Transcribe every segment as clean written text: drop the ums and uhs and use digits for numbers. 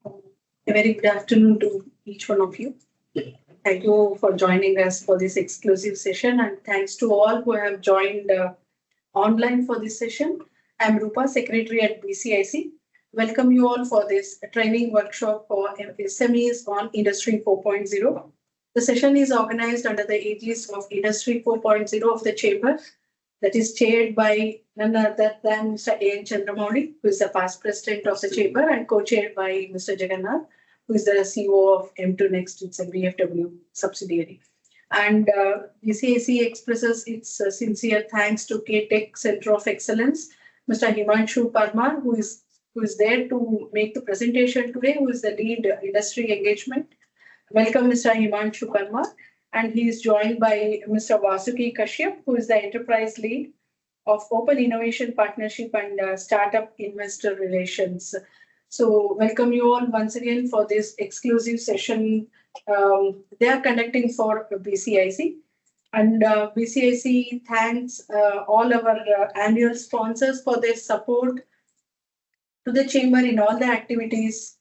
A very good afternoon to each one of you. Thank you for joining us for this exclusive session, and thanks to all who have joined online for this session. I'm Rupa, Secretary at BCIC. Welcome you all for this training workshop for SMEs on Industry 4.0. The session is organized under the aegis of Industry 4.0 of the Chamber, that is chaired by none other than Mr. Chandramouli, who is the past president of the Chamber, and co-chaired by Mr. Jagannath, who is the CEO of M2 Next. It's a BFW subsidiary. And BCIC expresses its sincere thanks to K-Tech Center of Excellence, Mr. Himanshu Parmar, who is there to make the presentation today, who is the lead industry engagement. Welcome, Mr. Himanshu Parmar. And he is joined by Mr. Vasuki Kashyap, who is the enterprise lead of Open Innovation Partnership and Startup Investor Relations. So welcome you all once again for this exclusive session they are conducting for BCIC. And BCIC thanks all our annual sponsors for their support to the Chamber in all the activities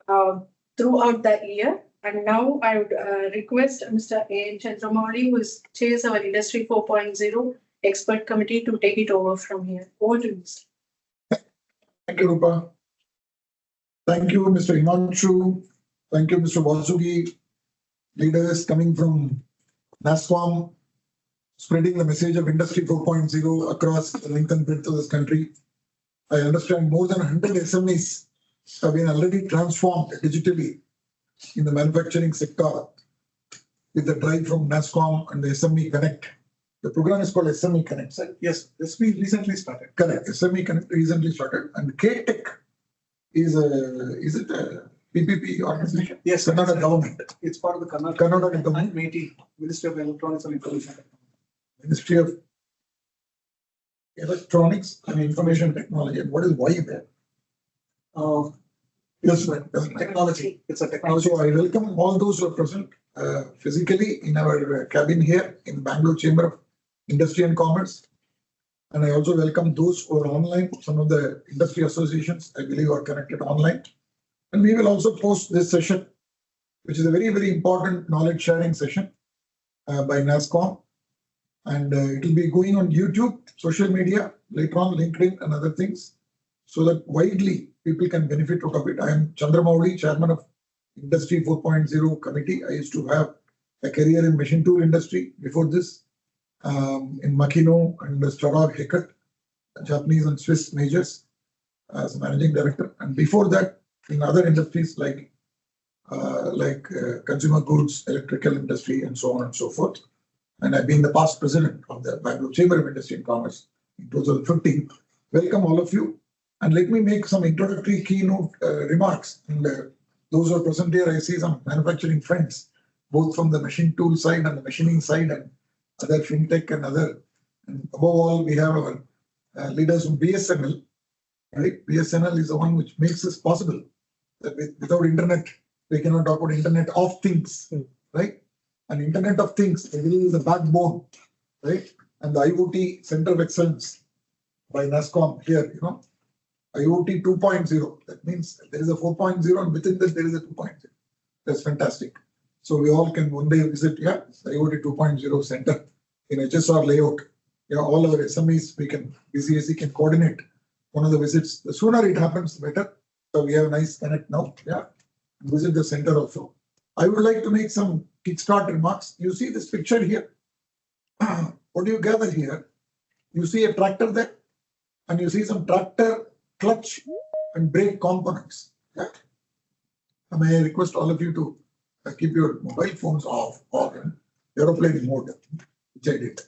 throughout the year. And now I would request Mr. A. Chandramouli, who chairs our Industry 4.0 expert committee, to take it over from here. Over to you, Mr. Thank you, Rupa. Thank you, Mr. Himanshu. Thank you, Mr. Vasuki. Leaders coming from NASSCOM, spreading the message of Industry 4.0 across the length and breadth of this country. I understand more than 100 SMEs have been already transformed digitally in the manufacturing sector with the drive from NASSCOM and the SME Connect. The program is called SME Connect, sir. Yes, SME recently started. Correct. SME Connect recently started, and K-Tech is it a PPP organization? Yes, Karnataka government. It's part of the Karnataka government. MeitY, Ministry of Electronics and Information Technology. Ministry of Electronics and Information Technology. And what is why there? Yes, Technology. It's a technology. So I welcome all those who are present physically in our cabin here in Bangalore Chamber of Industry and Commerce. And I also welcome those who are online. Some of the industry associations, I believe, are connected online. And we will also post this session, which is a very, very important knowledge sharing session by NASSCOM. And it will be going on YouTube, social media, later on LinkedIn and other things, so that widely people can benefit out of it. I am Chandramouli, chairman of Industry 4.0 committee. I used to have a career in machine tool industry before this, in Makino and Starog Heckat, Japanese and Swiss majors as a managing director. And before that, in other industries like consumer goods, electrical industry, and so on and so forth. And I've been the past president of the Bangalore Chamber of Industry and Commerce in 2015. Welcome all of you. And let me make some introductory keynote remarks. And those who are present here, I see some manufacturing friends, both from the machine tool side and the machining side and other fintech and other. And above all, we have our leaders from BSNL. Right? BSNL is the one which makes this possible. That without internet, we cannot talk about Internet of Things, right? And Internet of Things really is the backbone, right? And the IoT Center of Excellence by NASSCOM here, IoT 2.0. That means there is a 4.0 and within that there is a 2.0. That's fantastic. So we all can one day visit, the IoT 2.0 center in HSR layout. All our SMEs, BCIC can coordinate one of the visits. The sooner it happens, the better. So we have a nice connect now, visit the center also. I would like to make some kickstart remarks. You see this picture here. What do you gather here? You see a tractor there, and you see some tractor clutch and brake components. May I request all of you to keep your mobile phones off or in aeroplane mode, which I did.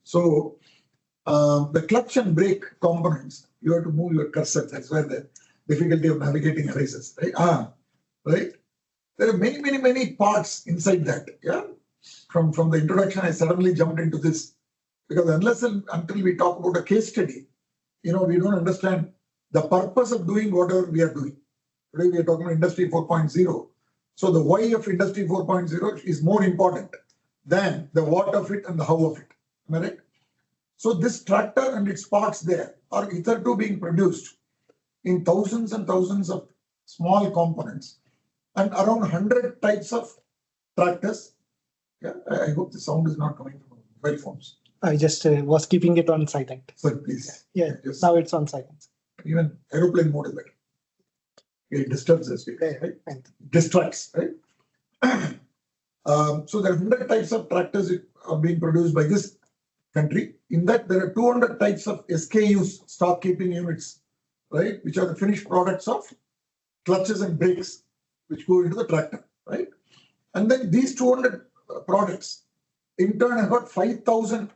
So the clutch and brake components, you have to move your cursor. That's where the difficulty of navigating arises, right? Right. There are many parts inside that. From the introduction, I suddenly jumped into this because unless and until we talk about a case study, we don't understand the purpose of doing whatever we are doing. Today we are talking about Industry 4.0. So the why of Industry 4.0 is more important than the what of it and the how of it. Am I right? So this tractor and its parts there are hitherto being produced in thousands and thousands of small components, and around 100 types of tractors. Yeah, I hope the sound is not coming from mobile phones. I just was keeping it on silent. Sir, please. Yeah, Just now it's on silent. even aeroplane mode is better. It disturbs us, right? Fine. Distracts, right? So there are 100 types of tractors are being produced by this country. In that, there are 200 types of SKUs, stock keeping units, right? Which are the finished products of clutches and brakes, which go into the tractor, right? And then these 200 products, in turn, have got 5,000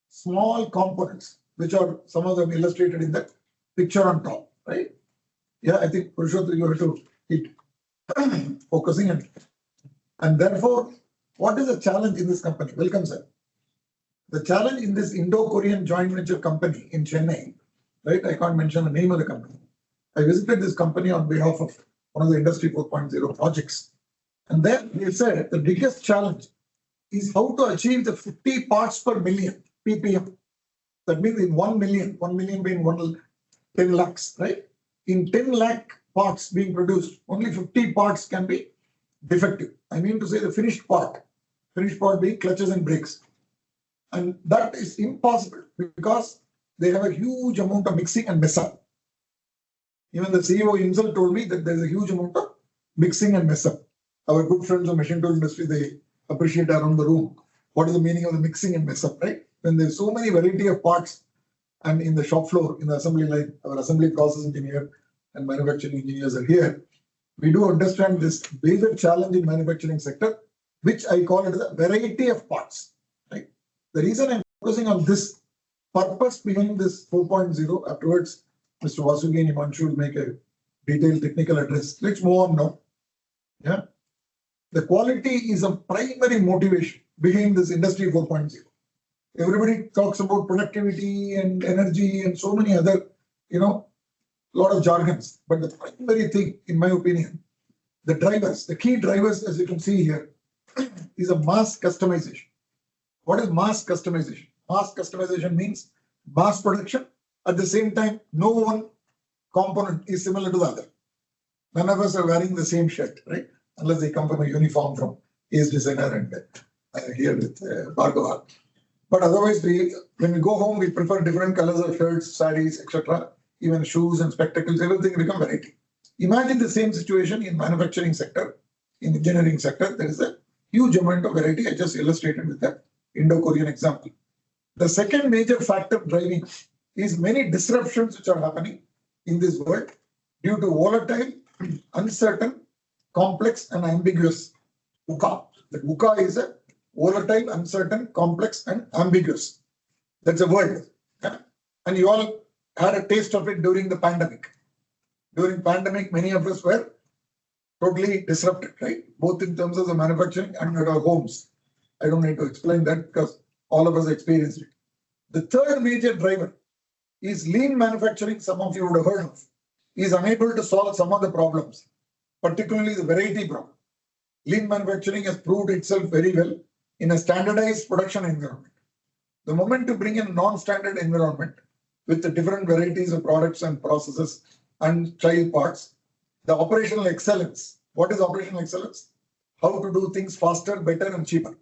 small components, which are some of them illustrated in the picture on top, right? Yeah, I think Purushottam, you have to keep focusing and therefore, what is the challenge in this company? Welcome, sir. The challenge in this Indo-Korean joint venture company in Chennai, right? I can't mention the name of the company. I visited this company on behalf of one of the Industry 4.0 projects. And then they said the biggest challenge is how to achieve the 50 parts per million, ppm. That means in 1 million being 10 lakhs, right? In 10 lakh parts being produced, only 50 parts can be defective. I mean to say the finished part being clutches and brakes. And that is impossible because they have a huge amount of mixing and mess up. Even the CEO himself told me that there's a huge amount of mixing and mess up. Our good friends of machine tool industry, they appreciate around the room. What is the meaning of the mixing and mess up, right? When there's so many variety of parts and in the shop floor, in the assembly line, our assembly process engineer and manufacturing engineers are here. We do understand this major challenge in manufacturing sector, which I call it the variety of parts, right? The reason I'm focusing on this purpose behind this 4.0, afterwards, Mr. Vasuki and Himanshu will make a detailed technical address. Let's move on now. Yeah. The quality is a primary motivation behind this industry 4.0. Everybody talks about productivity and energy and so many other, lot of jargons. But the primary thing, in my opinion, the drivers, the key drivers, as you can see here, is a mass customization. What is mass customization? Mass customization means mass production. At the same time, no one component is similar to the other. None of us are wearing the same shirt, right? Unless they come from a uniform from Ace Designer and here with Bhargava. But otherwise, when we go home, we prefer different colors of shirts, sarees, etc. Even shoes and spectacles, everything become variety. Imagine the same situation in manufacturing sector, in engineering sector. There is a huge amount of variety. I just illustrated with that Indo-Korean example. The second major factor driving is many disruptions which are happening in this world due to volatile, uncertain, complex and ambiguous VUCA. The VUCA is a volatile, uncertain, complex and ambiguous. That's a word. Yeah? And you all had a taste of it during the pandemic. During pandemic, many of us were totally disrupted, right? Both in terms of the manufacturing and at our homes. I don't need to explain that because all of us experienced it. The third major driver is lean manufacturing. Some of you would have heard of. Is unable to solve some of the problems, particularly the variety problem. Lean manufacturing has proved itself very well in a standardized production environment. The moment to bring in a non-standard environment with the different varieties of products and processes and child parts, the operational excellence. What is operational excellence? How to do things faster, better and cheaper.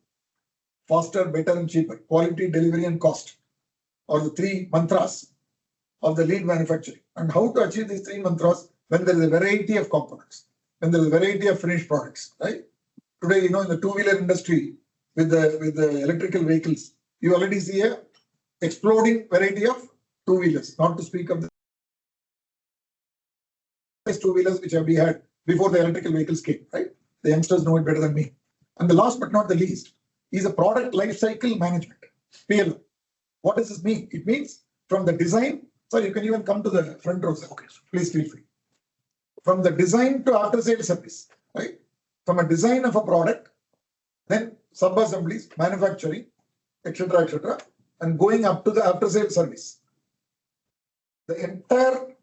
Faster, better and cheaper. Quality, delivery and cost are the three mantras of the lean manufacturing. And how to achieve these three mantras when there is a variety of components, when there is a variety of finished products, right? Today, in the two-wheeler industry with the electrical vehicles, you already see a exploding variety of two-wheelers, not to speak of the two-wheelers which we had before the electrical vehicles came, right? The youngsters know it better than me. And the last but not the least is a product life cycle management, PLM. What does this mean? It means from the design, so you can even come to the front row, okay, please feel free. From the design to after sales service, right? From a design of a product, then sub-assemblies, manufacturing, etc., and going up to the after sales service. The entire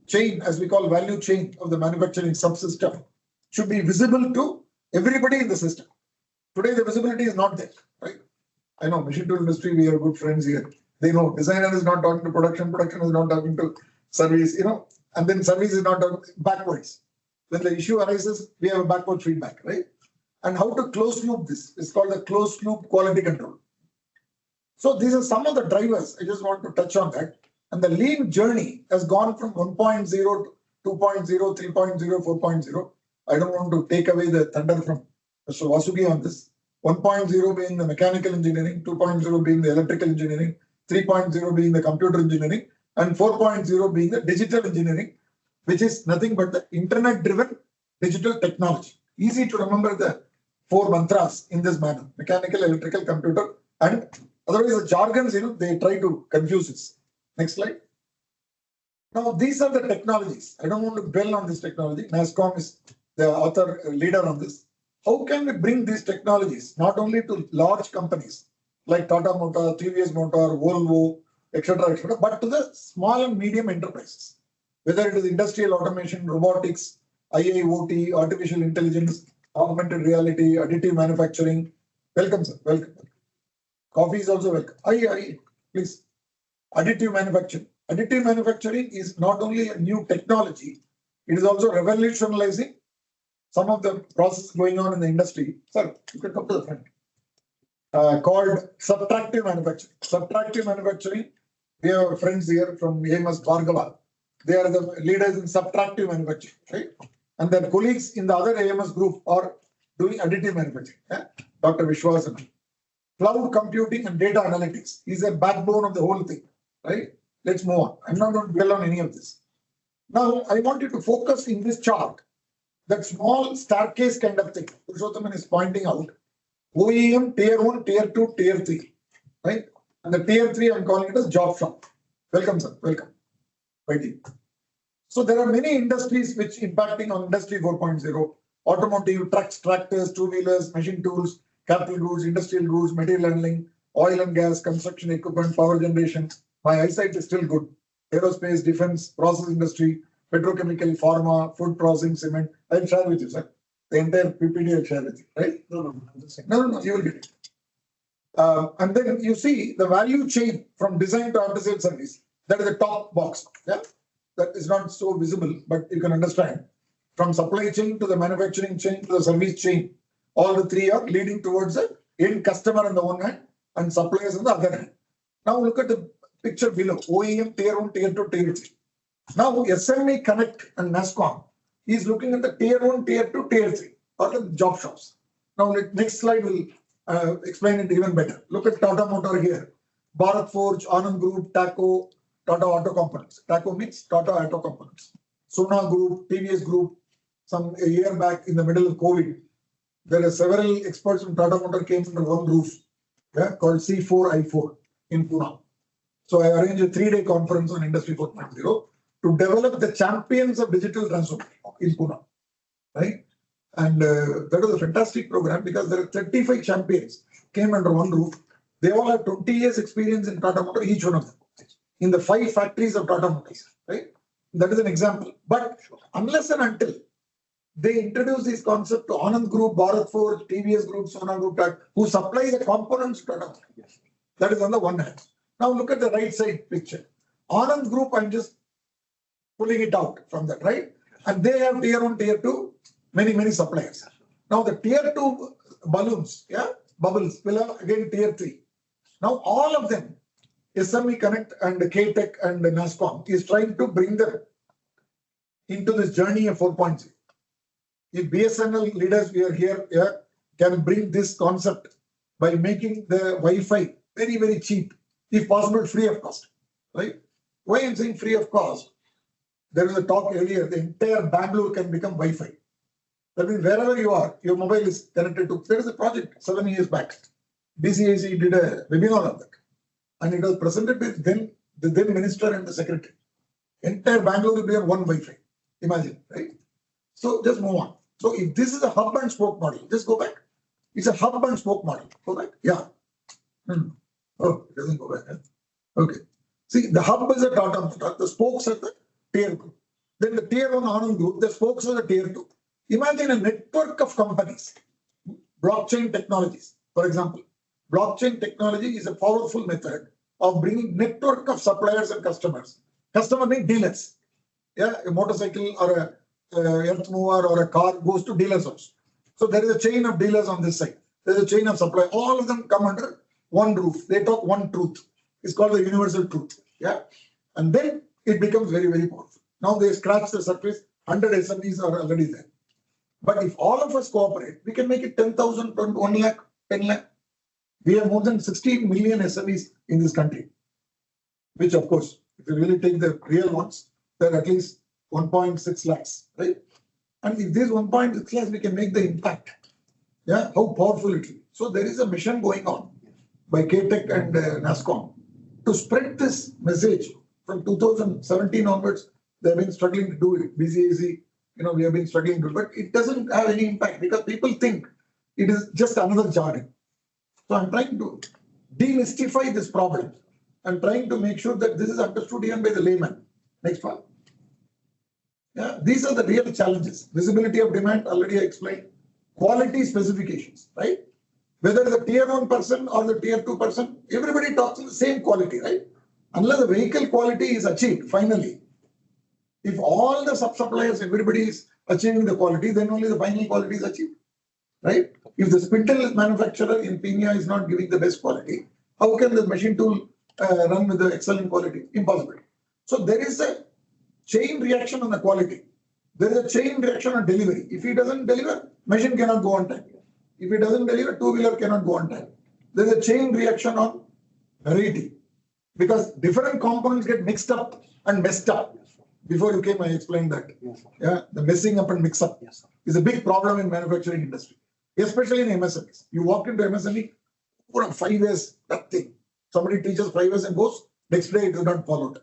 chain, as we call value chain of the manufacturing subsystem, should be visible to everybody in the system. Today, the visibility is not there, right? I know machine tool industry, we are good friends here. They know designer is not talking to production, production is not talking to service, and then service is not done backwards. When the issue arises, we have a backward feedback, right? And how to close loop this is called the closed loop quality control. So these are some of the drivers. I just want to touch on that. And the lean journey has gone from 1.0 to 2.0, 3.0, 4.0. I don't want to take away the thunder from Mr. Vasuki on this. 1.0 being the mechanical engineering, 2.0 being the electrical engineering, 3.0 being the computer engineering, and 4.0 being the digital engineering, which is nothing but the internet-driven digital technology. Easy to remember the four mantras in this manner: mechanical, electrical, computer, and otherwise the jargons, they try to confuse this. Next slide. Now, these are the technologies. I don't want to dwell on this technology. NASSCOM is the author leader on this. How can we bring these technologies not only to large companies like Tata Motor, TVS Motor, Volvo, etc., but to the small and medium enterprises, whether it is industrial automation, robotics, IIoT, artificial intelligence, augmented reality, additive manufacturing. Welcome, sir. Welcome. Coffee is also welcome. Please. Additive manufacturing. Additive manufacturing is not only a new technology, it is also revolutionizing some of the processes going on in the industry. Sir, you can come to the front. Called subtractive manufacturing. Subtractive manufacturing, we have friends here from Aegis Bhargava. They are the leaders in subtractive manufacturing, right? And their colleagues in the other AMS group are doing additive manufacturing. Yeah? Dr. Vishwasan. Cloud computing and data analytics is a backbone of the whole thing, right? Let's move on. I'm not going to dwell on any of this. Now, I want you to focus in this chart, that small staircase kind of thing. Purushothaman is pointing out OEM, Tier 1, Tier 2, Tier 3, right? And the Tier 3, I'm calling it as job shop. Welcome, sir. Welcome. Waiting. So there are many industries which impacting on Industry 4.0, automotive, trucks, tractors, two-wheelers, machine tools, capital goods, industrial goods, material handling, oil and gas, construction equipment, power generation. My eyesight is still good. Aerospace, defense, process industry, petrochemical, pharma, food processing, cement. I'll share with you, sir. The entire PPT I'll share with you, right? No, I'm just saying. No, you will get it. And then you see the value chain from design to after-sale service. That is the top box. Yeah, that is not so visible, but you can understand. From supply chain to the manufacturing chain to the service chain, all the three are leading towards the end customer on the one hand and suppliers on the other hand. Now look at the picture below: OEM, Tier 1, Tier 2, Tier 3. Now SME Connect and NASSCOM is looking at the Tier 1, Tier 2, Tier 3 or the job shops. Now next slide will explain it even better. Look at Tata Motor here: Bharat Forge, Anand Group, TACO, Tata Auto Components. TACO means Tata Auto Components. Sona Group, TVS Group. A year back in the middle of COVID, there are several experts from Tata Motor came under one roof, yeah, called C4I4 in Pune. So I arranged a 3-day conference on Industry 4.0 to develop the champions of digital transformation in Pune, right? And that was a fantastic program because there are 35 champions came under one roof. They all have 20 years experience in Tata Motor, each one of them, in the 5 factories of Tata Motors, right? That is an example. But unless and until they introduce this concept to Anand Group, Bharat Forge, TVS Group, Sona Group, who supply the components to Tata. That is on the one hand. Now look at the right side picture. Anand Group, I'm just pulling it out from that, right? And they have Tier 1, Tier 2, many suppliers. Now the Tier 2 balloons, yeah, bubbles will have again Tier 3. Now all of them, SME Connect and KTech and NASSCOM is trying to bring them into this journey of 4.0. If BSNL leaders we are here, yeah, can bring this concept by making the Wi-Fi very cheap, if possible free of cost, right? Why I'm saying free of cost? There was a talk earlier, the entire Bangalore can become Wi-Fi. That means wherever you are, your mobile is connected to. There is a project 7 years back. BCIC did a webinar on that. And it was presented with the then minister and the secretary. Entire Bangalore will be on one Wi-Fi. Imagine, right? So just move on. So if this is a hub and spoke model, just go back. It's a hub and spoke model. Go back. Yeah. Oh, it doesn't go back. Huh? Okay. See, the hub is a Tata Motor. The spokes are the Tier 2. Then the Tier 1 Anand Group, the spokes are the Tier 2. Imagine a network of companies. Blockchain technologies, for example. Blockchain technology is a powerful method of bringing network of suppliers and customers. Customer means dealers. Yeah, a motorcycle or a earth mover or a car goes to dealer's house. So there is a chain of dealers on this side. There is a chain of supply. All of them come under one roof. They talk one truth. It's called the universal truth. Yeah. And then it becomes very, very powerful. Now they scratch the surface. 100 SMEs are already there. But if all of us cooperate, we can make it 10,000, 1 lakh, 10 lakh. We have more than 16 million SMEs in this country, which of course, if you really take the real ones, they're at least 1.6 lakhs, right? And if this 1.6 lakhs, we can make the impact. Yeah, how powerful it is. So there is a mission going on by KTech and NASCOM to spread this message from 2017 onwards. They've been struggling to do it. BCIC, we have been struggling to do it, but it doesn't have any impact because people think it is just another jargon. So I'm trying to demystify this problem. I'm trying to make sure that this is understood even by the layman. Next one. Yeah, these are the real challenges. Visibility of demand, already I explained. Quality specifications, right? Whether the tier 1 person or the tier 2 person, everybody talks in the same quality, right? Unless the vehicle quality is achieved, finally. If all the sub-suppliers, everybody is achieving the quality, then only the final quality is achieved, right? If the spindle manufacturer in Pina is not giving the best quality, how can the machine tool run with the excellent quality? Impossible. So there is a chain reaction on the quality. There is a chain reaction on delivery. If he doesn't deliver, machine cannot go on time. If he doesn't deliver, two-wheeler cannot go on time. There is a chain reaction on variety. Because different components get mixed up and messed up. Before you came, I explained that. Yeah, the messing up and mix up is a big problem in manufacturing industry, especially in MSMEs. You walk into MSME, 5 years, nothing. Somebody teaches 5 years and goes, next day it is not followed.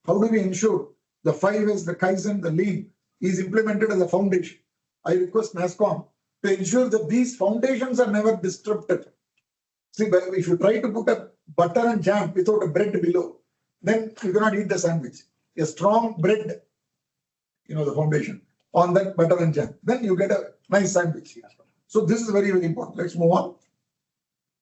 How do we ensure the 5 years, the Kaizen, the Lean is implemented as a foundation? I request NASCOM to ensure that these foundations are never disrupted. See, if you try to put a butter and jam without a bread below, then you cannot eat the sandwich. A strong bread, the foundation on that butter and jam, then you get a nice sandwich. So this is very, very important. Let's move on.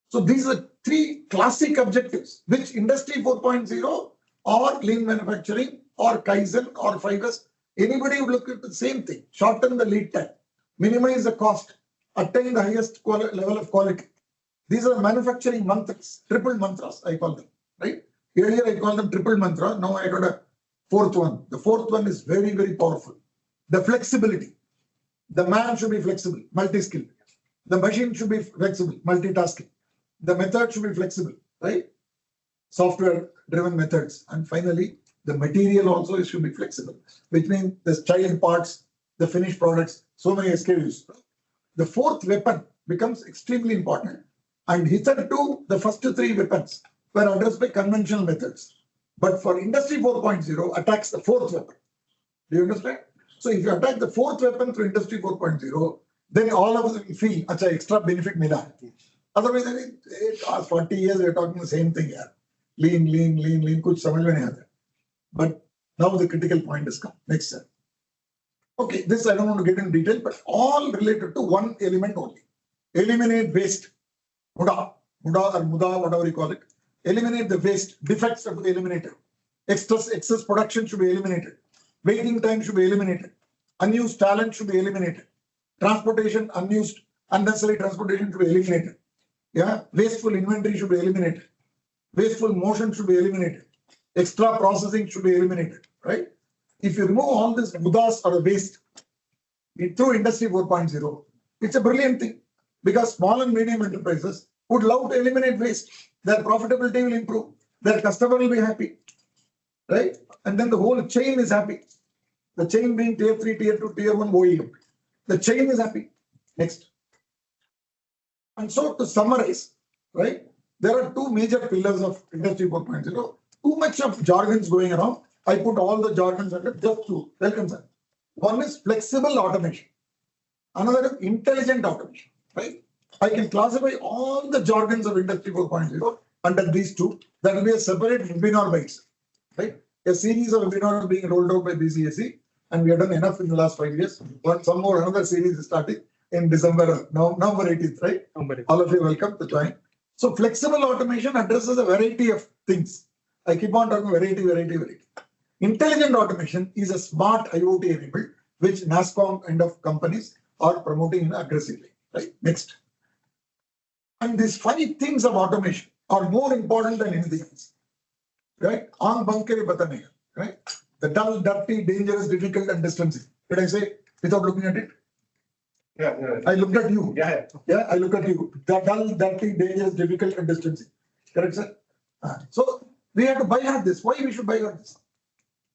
So these are 3 classic objectives, which Industry 4.0 or lean manufacturing or Kaizen or 5S, anybody would look at the same thing. Shorten the lead time, minimize the cost, attain the highest level of quality. These are manufacturing mantras, triple mantras, I call them, right? Earlier I called them triple mantra. Now I got a 4th one. The 4th one is very, very powerful. The flexibility. The man should be flexible, multi-skilled. The machine should be flexible, multitasking. The method should be flexible, right? Software-driven methods. And finally, the material also should be flexible, which means the child parts, the finished products, so many SKUs. The 4th weapon becomes extremely important. And hitherto, the first 3 weapons were addressed by conventional methods. But for Industry 4.0, attacks the 4th weapon. Do you understand? So if you attack the 4th weapon through Industry 4.0, then all of us will feel extra benefit mila. Otherwise, it 40 years we are talking the same thing here. Lean, kuch samajh mein nahi aata. But now the critical point has come. Next step. Okay, this I don't want to get into detail, but all related to one element only. Eliminate waste. Muda or muda, whatever you call it. Eliminate the waste. Defects have to be eliminated. Excess production should be eliminated. Waiting time should be eliminated. Unused talent should be eliminated. Transportation, unnecessary transportation should be eliminated. Yeah, wasteful inventory should be eliminated. Wasteful motion should be eliminated. Extra processing should be eliminated, right? If you remove all this mudas or waste through Industry 4.0, it's a brilliant thing because small and medium enterprises would love to eliminate waste. Their profitability will improve. Their customer will be happy, right? And then the whole chain is happy. The chain being tier 3, tier 2, tier 1 OEM. The chain is happy. Next. And so to summarize, right, there are 2 major pillars of Industry 4.0. Too much of jargons going around. I put all the jargons under just 2. Welcome, sir. One is flexible automation. Another is intelligent automation, right? I can classify all the jargons of Industry 4.0 under these 2. That will be a separate webinar by itself, right? A series of webinars being rolled out by BCIC, and we have done enough in the last 5 years. But some more, another series is starting in November 18th, right? All of you welcome to join. So flexible automation addresses a variety of things. I keep on talking variety. Intelligent automation is a smart IoT enabled, which NASSCOM kind of companies are promoting aggressively. Right? Next. And these 5 things of automation are more important than anything else. Right? Aang bankere batane. Right? The dull, dirty, dangerous, difficult, and distancing. Did I say without looking at it? Yeah. I looked at you. Yeah. Yeah, I look at you. The dull, dirty, dangerous, difficult, and distancing. Correct, sir? So we have to buy heart this. Why we should buy heart this?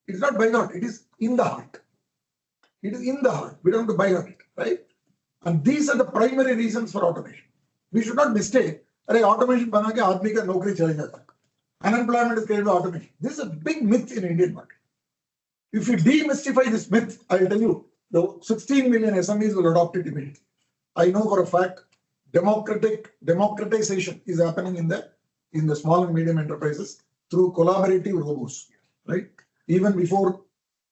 It's not by heart, it is in the heart. It is in the heart. We don't have to buy heart, right? And these are the primary reasons for automation. We should not mistake. Automation bana ke aadmi ka naukri chale jata. Unemployment is created by automation. This is a big myth in Indian market. If you demystify this myth, I will tell you, the 16 million SMEs will adopt it immediately. I know for a fact, democratization is happening in the small and medium enterprises through collaborative robots, right? Even before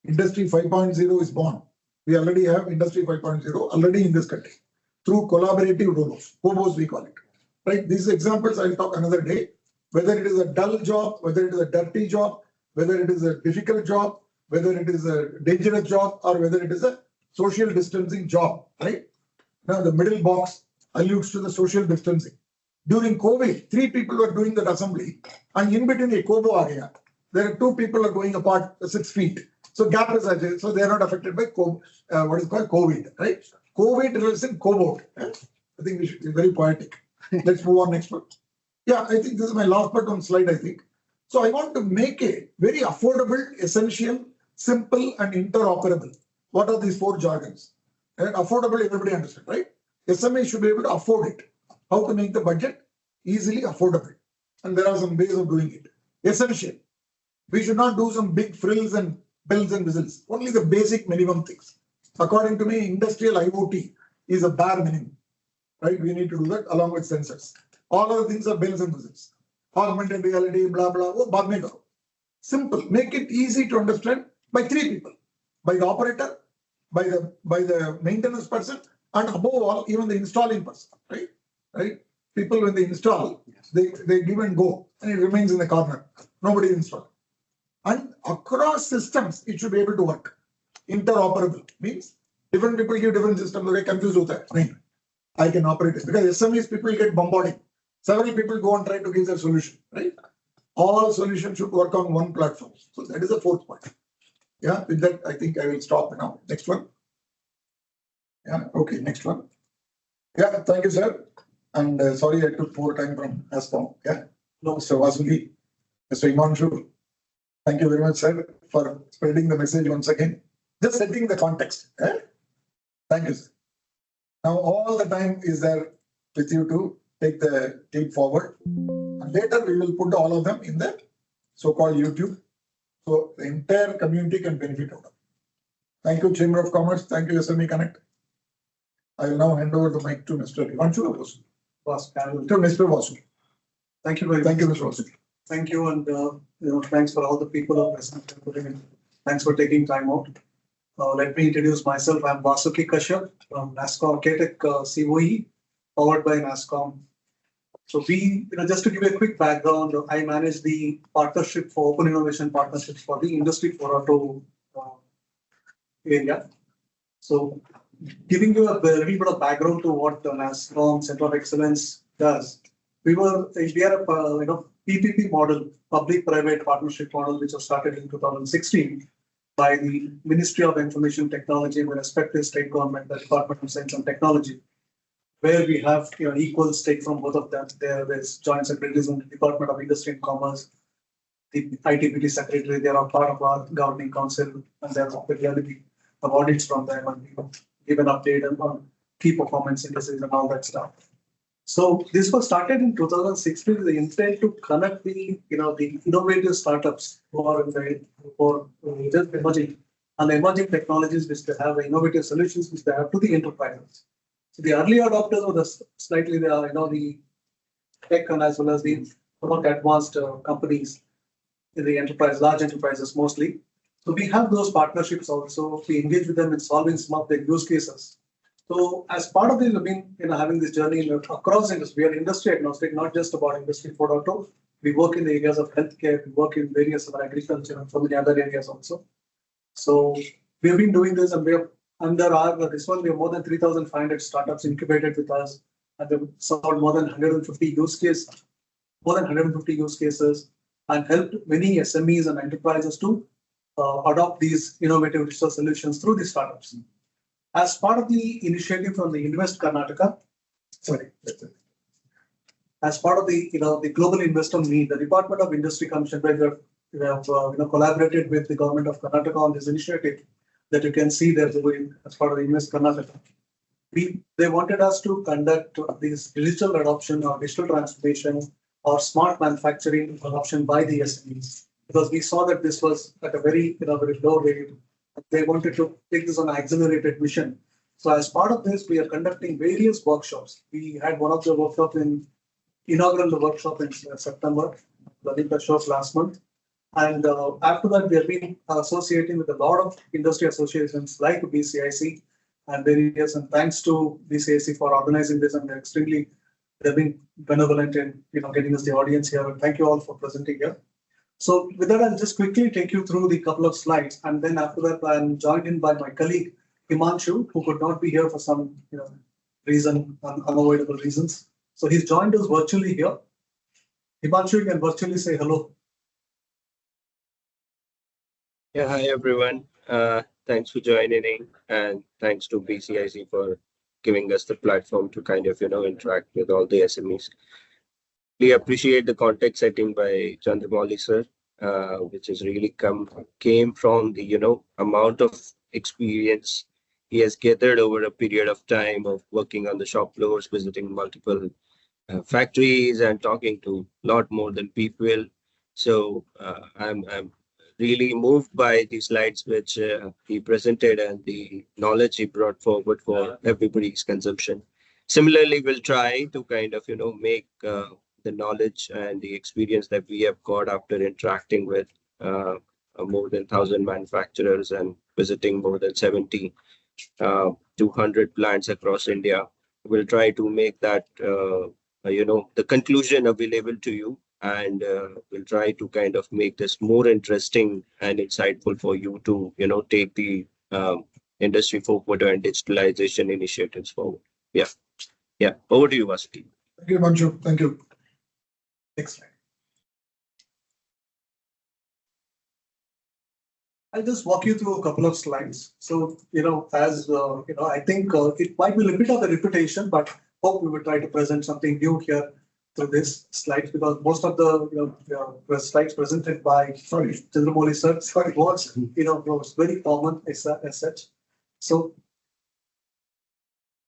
Industry 5.0 is born, we already have Industry 5.0 already in this country through collaborative robots, hobos we call it, right? These examples I'll talk another day, whether it is a dull job, whether it is a dirty job, whether it is a difficult job, whether it is a dangerous job, or whether it is a social distancing job, right? Now the middle box alludes to the social distancing. During COVID, 3 people were doing that assembly, and in between a kobo aa gaya. There are 2 people are going apart 6 feet. So gap is adjusted, so they are not affected by what is called COVID, right? COVID results in cobot. I think we should be very poetic. Let's move on next one. Yeah, I think this is my last but one slide, I think. So I want to make a very affordable, essential, simple, and interoperable. What are these 4 jargons? And affordable, everybody understands, right? SME should be able to afford it. How to make the budget easily affordable. And there are some ways of doing it. Essential. We should not do some big frills and bells and whistles. Only the basic minimum things. According to me, industrial IoT is a bare minimum. Right? We need to do that along with sensors. All other things are bells and whistles. Augmented reality, blah, blah, blah. Baad mein karo. Simple. Make it easy to understand by 3 people. By the operator, by the maintenance person, and above all, even the installing person. Right? Right? People, when they install, they give and go, and it remains in the corner. Nobody installs. And across systems, it should be able to work. Interoperable means different people give different systems. They get confused with that. I can operate it because SMEs people get bombarding. Several people go and try to give their solution. Right? All solutions should work on one platform. So that is the 4th point. Yeah, with that, I think I will stop now. Next one. Yeah, okay, next one. Yeah, thank you, sir. And sorry, I took more time from NASSCOM. Yeah, no, Mr. Vasuki, Mr. Himanshu. Thank you very much, sir, for spreading the message once again. Just setting the context. Eh? Thank you, sir. Now, all the time is there with you to take the team forward. And later, we will put all of them in the so-called YouTube. So the entire community can benefit out of it. Thank you, Chamber of Commerce. Thank you, SME Connect. I will now hand over the mic to Mr. Himanshu or Vasuki? To Mr. Vasuki. Thank you very much. Thank you, Mr. Vasuki. Thank you, and thanks for all the people who are present. Thanks for taking time out. Let me introduce myself. I'm Vasuki Kashyap from NASSCOM KTech COE, powered by NASSCOM. So we, just to give you a quick background, I manage the partnership for open innovation partnerships for the Industry 4.0 area. So giving you a little bit of background to what the NASSCOM Center of Excellence does. We are a PPP model, public-private partnership model, which was started in 2016 by the Ministry of Information Technology and the respective state government, the Department of Science and Technology, where we have equal stake from both of them. There's joint secretaries in the Department of Industry and Commerce, the ITBT secretary. They are a part of our governing council, and they're regularly have audits from them and give an update on key performance indices and all that stuff. So this was started in 2016 with the intent to connect the the innovative startups who are just emerging and the emerging technologies which they have, the innovative solutions which they have to the enterprises. So the early adopters were the tech and as well as the more advanced companies in the enterprise, large enterprises mostly. So we have those partnerships also. We engage with them in solving some of their use cases. So as part of this, we've been having this journey across industry. We are industry agnostic, not just about Industry 4.0. We work in the areas of healthcare, we work in various other agriculture and so many other areas also. So we have been doing this, and we have under our this one, we have more than 3,500 startups incubated with us, and we've solved more than 150 use cases, and helped many SMEs and enterprises to adopt these innovative digital solutions through the startups. As part of the initiative from the Invest Karnataka, as part of the the global investor meet, the Department of Industry Commission, where we have collaborated with the government of Karnataka on this initiative that you can see they're doing as part of the Invest Karnataka. They wanted us to conduct this digital adoption or digital transformation or smart manufacturing adoption by the SMEs, because we saw that this was at a very very low rate. They wanted to take this on an accelerated mission. So as part of this, we are conducting various workshops. We had one of the workshops inaugural workshop in September, the workshop last month. And after that, we have been associating with a lot of industry associations like BCIC and various, and thanks to BCIC for organizing this, and they've been benevolent in getting us the audience here. And thank you all for presenting here. So with that, I'll just quickly take you through the couple of slides, and then after that, I'm joined in by my colleague Himanshu, who could not be here for some unavoidable reasons. So he's joined us virtually here. Himanshu, you can virtually say hello. Yeah, hi everyone. Thanks for joining in, and thanks to BCIC for giving us the platform to kind of interact with all the SMEs. We appreciate the context setting by Chandramouli sir, which has really came from the amount of experience he has gathered over a period of time of working on the shop floors, visiting multiple factories, and talking to a lot more than people. So I'm really moved by the slides which he presented and the knowledge he brought forward for everybody's consumption. Similarly, we'll try to kind of make the knowledge and the experience that we have got after interacting with more than 1,000 manufacturers and visiting more than 200 plants across India. We'll try to make that the conclusion available to you, and we'll try to kind of make this more interesting and insightful for you to take the Industry 4.0 and digitalization initiatives forward. Yeah, over to you, Vasuki. Thank you, Himanshu. Thank you. Next slide. I'll just walk you through a couple of slides. So, as I think it might be a bit of a repetition, but hope we will try to present something new here through this slides, because most of the slides presented by Chandramouli sir was very common as such. So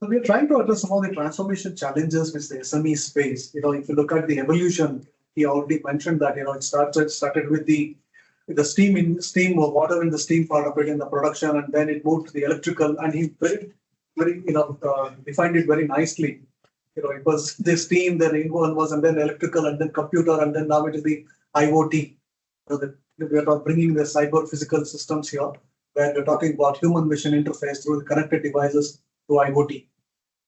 we are trying to address some of the transformation challenges which the SME space. If you look at the evolution, he already mentioned that it started with the steam or water in the steam part of it in the production, and then it moved to the electrical, and he very defined it very nicely. It was the steam, then one was, and then electrical, and then computer, and then now it is the IoT. We are bringing the cyber physical systems here, where we're talking about human machine interface through the connected devices to IoT.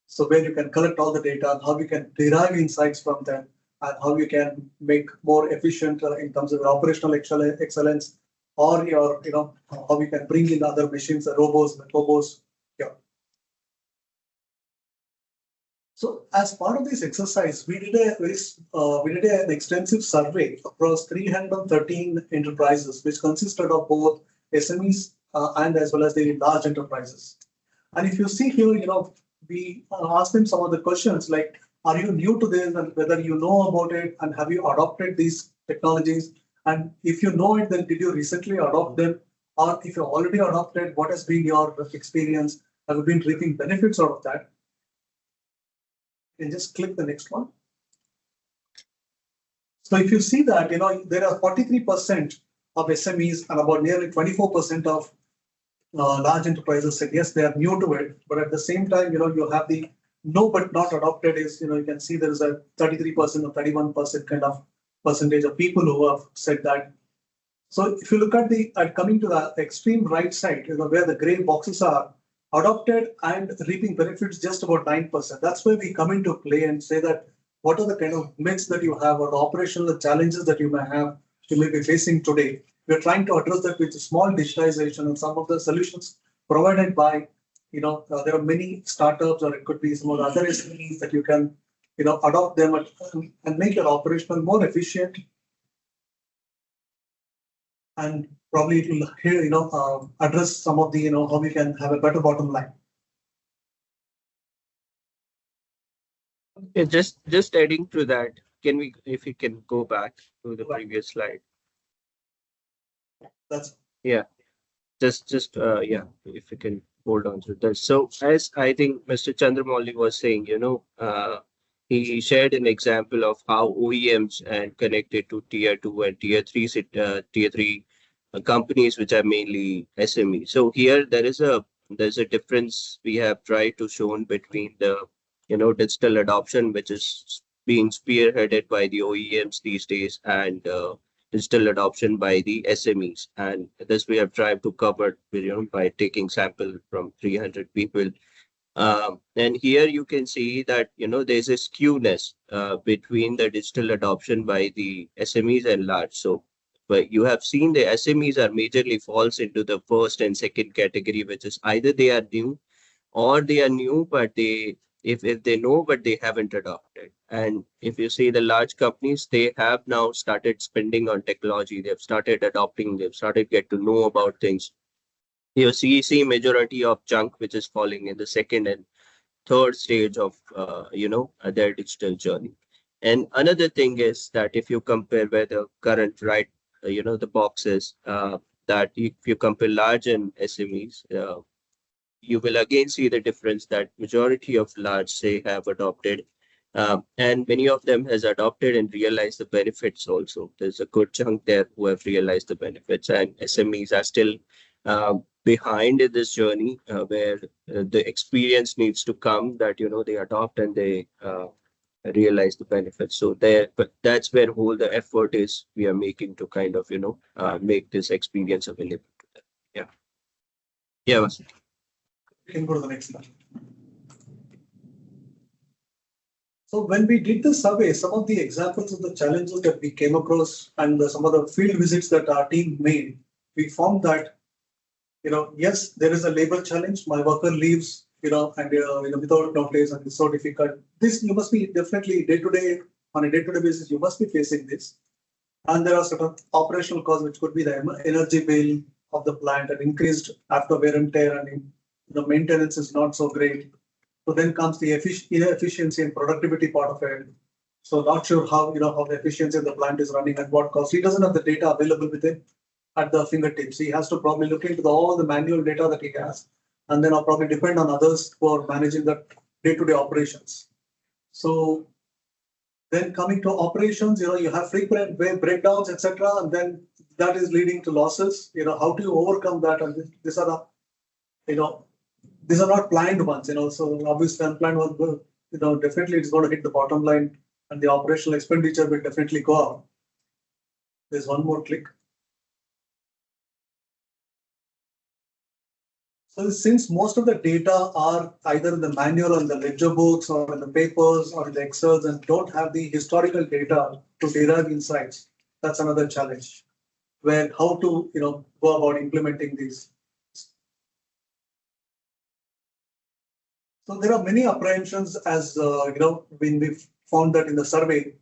So where you can collect all the data, and how you can derive insights from them, and how you can make more efficient in terms of operational excellence, or how you can bring in other machines, the robots. Yeah. So as part of this exercise, we did an extensive survey across 313 enterprises, which consisted of both SMEs and as well as the large enterprises. And if you see here, we asked them some of the questions like, are you new to this, and whether you know about it, and have you adopted these technologies? And if you know it, then did you recently adopt them? Or if you already adopted, what has been your experience? Have you been reaping benefits out of that? And just click the next one. So if you see that, there are 43% of SMEs and about nearly 24% of large enterprises said yes, they are new to it. But at the same time, you have the no but not adopted is, you can see there is a 33% or 31% kind of percentage of people who have said that. So if you look at coming to the extreme right side, where the gray boxes are, adopted and reaping benefits just about 9%. That's where we come into play and say that what are the kind of myths that you have or the operational challenges that you may be facing today. We're trying to address that with small digitization and some of the solutions provided by, there are many startups or it could be some of the other SMEs that you can, adopt them and make your operational more efficient. And probably it will here, address some of the, how we can have a better bottom line. Yeah, just adding to that, if we can go back to the previous slide. That's Yeah, yeah, if you can hold on to that. So as I think Mr. Chandramouli was saying, he shared an example of how OEMs and connected to tier 2 and tier 3 companies, which are mainly SME. So here there's a difference we have tried to show between the digital adoption, which is being spearheaded by the OEMs these days, and digital adoption by the SMEs. And this we have tried to cover by taking sample from 300 people. And here you can see that there's a skewness between the digital adoption by the SMEs and large. So but you have seen the SMEs are majorly falls into the first and second category, which is either they are new or they are new, but if they know, but they haven't adopted. And if you see the large companies, they have now started spending on technology. They've started adopting, they've started get to know about things. You see majority of chunk, which is falling in the second and third stage of, their digital journey. And another thing is that if you compare where the current the boxes, that if you compare large and SMEs, you will again see the difference that majority of large say have adopted, and many of them has adopted and realized the benefits also. There's a good chunk there who have realized the benefits, and SMEs are still behind in this journey, where the experience needs to come that they adopt and they realize the benefits. So but that's where whole the effort is we are making to kind of make this experience available to them. Yeah, Vasuki. You can go to the next slide. So when we did the survey, some of the examples of the challenges that we came across and some of the field visits that our team made, we found that, yes, there is a labor challenge. My worker leaves, and without notice, and it's so difficult. This you must be definitely on a day-to-day basis. You must be facing this, and there are certain operational costs, which could be the energy bill of the plant and increased after wear and tear, and the maintenance is not so great. So then comes the inefficiency and productivity part of it. So not sure how how the efficiency of the plant is running at what cost. He doesn't have the data available with him at the fingertips. He has to probably look into all the manual data that he has, and then I'll probably depend on others for managing the day-to-day operations. So then coming to operations, you have frequent breakdowns, etc., and then that is leading to losses. How do you overcome that? And these are these are not planned ones. So obviously unplanned ones will, definitely it's going to hit the bottom line, and the operational expenditure will definitely go up. There's one more click. So since most of the data are either in the manual or in the ledger books or in the papers or in the Excels and don't have the historical data to derive insights, that's another challenge. Where how to go about implementing these. So there are many apprehensions as when we found that in the survey,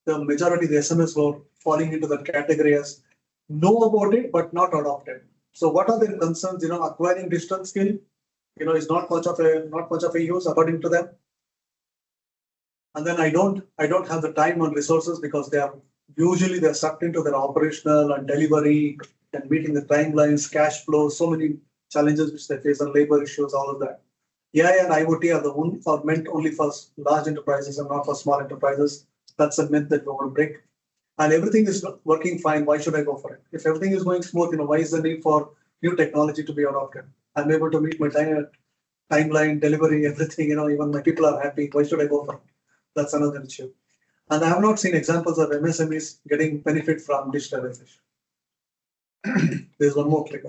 the majority of the SMEs were falling into that category as know about it but not adopted. So what are their concerns? Acquiring digital skill, is not much of a use according to them. And then I don't have the time and resources because they're sucked into their operational and delivery and meeting the timelines, cash flow, so many challenges which they face, and labor issues, all of that. AI and IoT are meant only for large enterprises and not for small enterprises. That's a myth that we want to break. And everything is working fine. Why should I go for it? If everything is going smooth, why is the need for new technology to be adopted? I'm able to meet my timeline, delivery, everything. Even my people are happy. Why should I go for it? That's another issue. And I have not seen examples of MSMEs getting benefit from digitalization. There's one more click.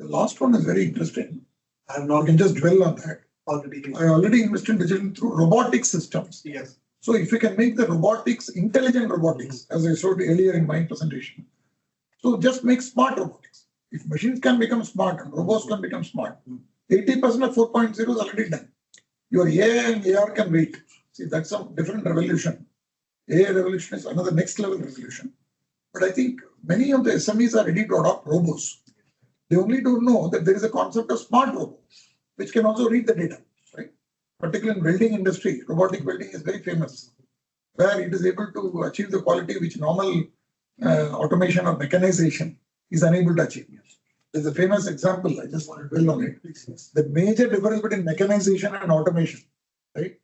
The last one is very interesting. I have I not can just dwell on that. already. I already invested digital through robotic systems. Yes. So if you can make the robotics, intelligent robotics, as I showed earlier in my presentation, so just make smart robotics. If machines can become smart and robots can become smart, 80% of 4.0 is already done. Your AI and AR can wait. See, that's a different revolution. AI revolution is another next level revolution. But I think many of the SMEs are ready to adopt robots. They only don't know that there is a concept of smart robot, which can also read the data, right? Particularly in welding industry, robotic welding is very famous, where it is able to achieve the quality which normal automation or mechanization is unable to achieve. There's a famous example, I just want to dwell on it. The major difference between mechanization and automation, right?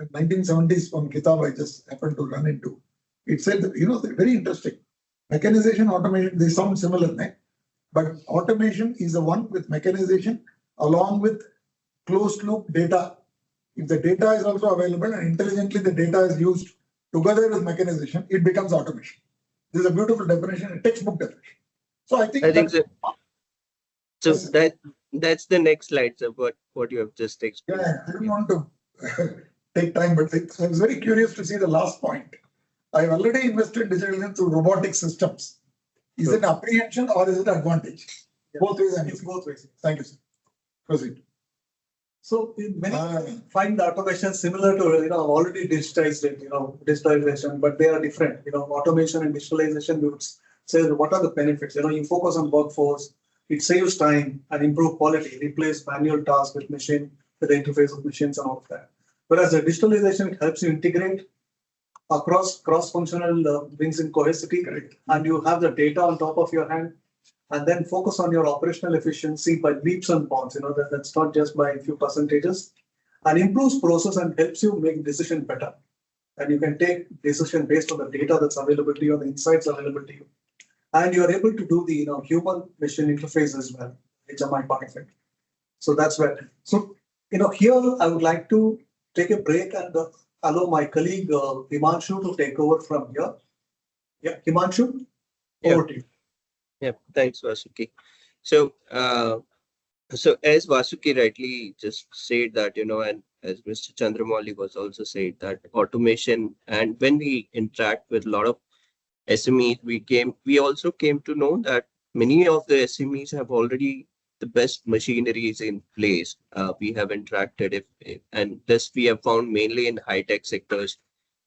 In 1970s, one kitab I just happened to run into. It said that, they're very interesting. Mechanization, automation, they sound similar, right? But automation is the one with mechanization along with closed loop data. If the data is also available and intelligently the data is used together with mechanization, it becomes automation. This is a beautiful definition, a textbook definition. So I think so. So that's the next slide, sir. What you have just explained. Yeah, I don't want to take time, but I was very curious to see the last point. I've already invested digitally through robotic systems. Is it apprehension or is it advantage? Yeah. Both ways. It's both ways. Thank you, sir. Proceed. So many find the automation similar to, already digitized it, digitalization, but they are different. Automation and digitalization, we would say what are the benefits? You focus on workforce, it saves time and improve quality, replace manual tasks with machine, with the interface of machines and all of that. Whereas the digitalization, it helps you integrate across cross-functional, brings in cohesivity, and you have the data on top of your hand, and then focus on your operational efficiency by leaps and bounds. That's not just by a few percentages, and improves process and helps you make decision better. And you can take decision based on the data that's available to you, the insights available to you, and you are able to do the human machine interface as well, HMI part of it. So that's where. So here I would like to take a break and allow my colleague Himanshu to take over from here. Yeah, Himanshu, over to you. Yeah, thanks, Vasuki. So, as Vasuki rightly just said that, and as Mr. Chandramouli was also said that automation, and when we interact with a lot of SMEs, we also came to know that many of the SMEs have already the best machineries in place. We have interacted and this we have found mainly in high-tech sectors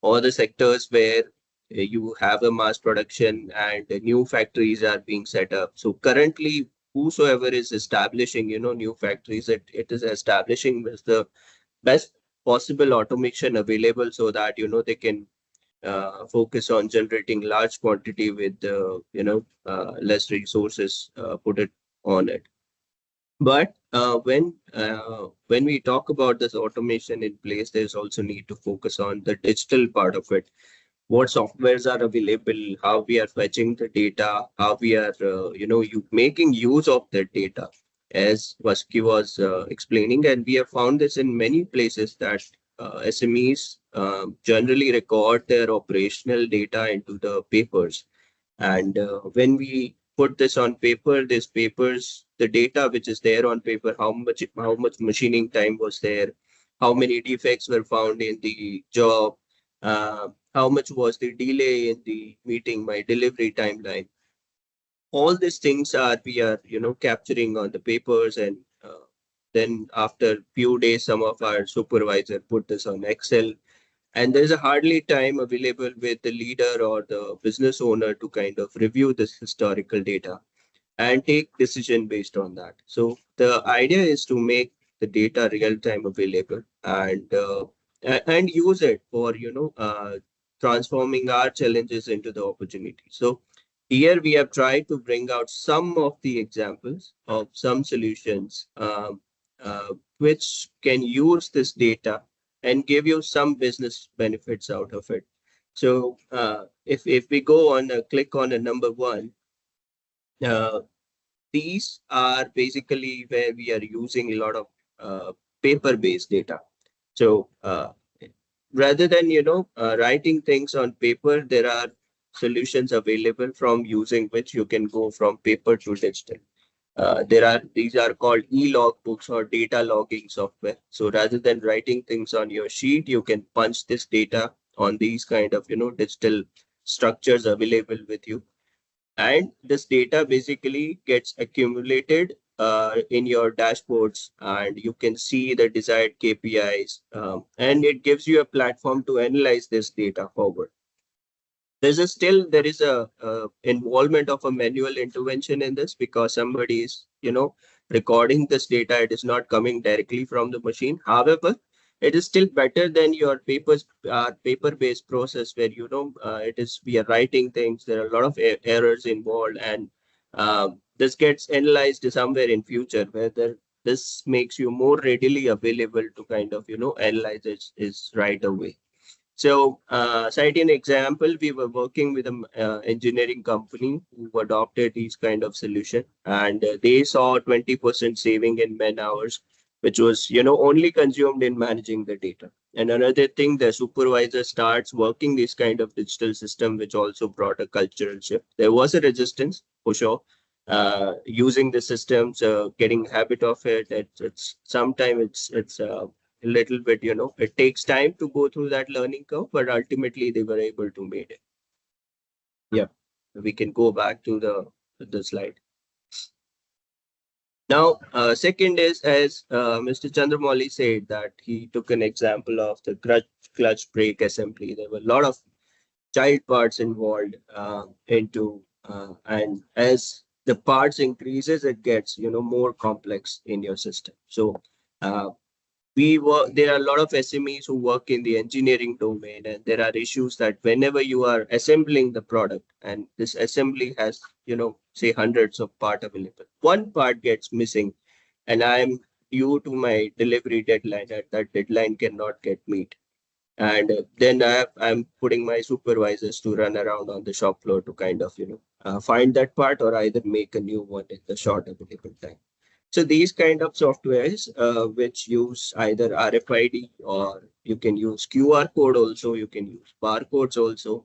or the sectors where you have a mass production and new factories are being set up. So currently, whosoever is establishing, new factories, it is establishing with the best possible automation available so that, they can focus on generating large quantity with, less resources put it on it. But when we talk about this automation in place, there's also need to focus on the digital part of it. What softwares are available, how we are fetching the data, how we are, making use of that data, as Vasuki was explaining. And we have found this in many places that SMEs generally record their operational data into the papers. And when we put this on paper, these papers, the data which is there on paper, how much machining time was there, how many defects were found in the job, how much was the delay in the meeting, my delivery timeline. All these things we are capturing on the papers, and then after few days, some of our supervisor put this on Excel, and there's a hardly time available with the leader or the business owner to kind of review this historical data and take decision based on that. So the idea is to make the data real time available and use it for transforming our challenges into the opportunity. So here we have tried to bring out some of the examples of some solutions which can use this data and give you some business benefits out of it. So if we go on click on a number one, these are basically where we are using a lot of paper-based data. So rather than writing things on paper, there are solutions available from using which you can go from paper to digital. These are called e-log books or data logging software. So rather than writing things on your sheet, you can punch this data on these kind of digital structures available with you. And this data basically gets accumulated in your dashboards, and you can see the desired KPIs, and it gives you a platform to analyze this data forward. There is a involvement of a manual intervention in this, because somebody is recording this data. It is not coming directly from the machine. However, it is still better than your paper-based process where we are writing things. There are a lot of errors involved, and this gets analyzed somewhere in future, whether this makes you more readily available to kind of analyze it is right away. So, citing an example, we were working with an engineering company who adopted these kind of solution, and they saw 20% saving in man hours, which was only consumed in managing the data. And another thing, the supervisor starts working this kind of digital system, which also brought a cultural shift. There was a resistance for sure. Using the systems, getting habit of it. It's sometimes it's a little bit, it takes time to go through that learning curve, but ultimately they were able to make it. Yeah, we can go back to the slide. Now, second is, as Mr. Chandramouli said, that he took an example of the clutch brake assembly. There were a lot of child parts involved and as the parts increases, it gets more complex in your system. So there are a lot of SMEs who work in the engineering domain, and there are issues that whenever you are assembling the product and this assembly has, say hundreds of parts available, one part gets missing and I'm due to my delivery deadline, and that deadline cannot get met. And then I'm putting my supervisors to run around on the shop floor to kind of, find that part or either make a new one in the short available time. So these kind of softwares, which use either RFID or you can use QR code also, you can use barcodes also,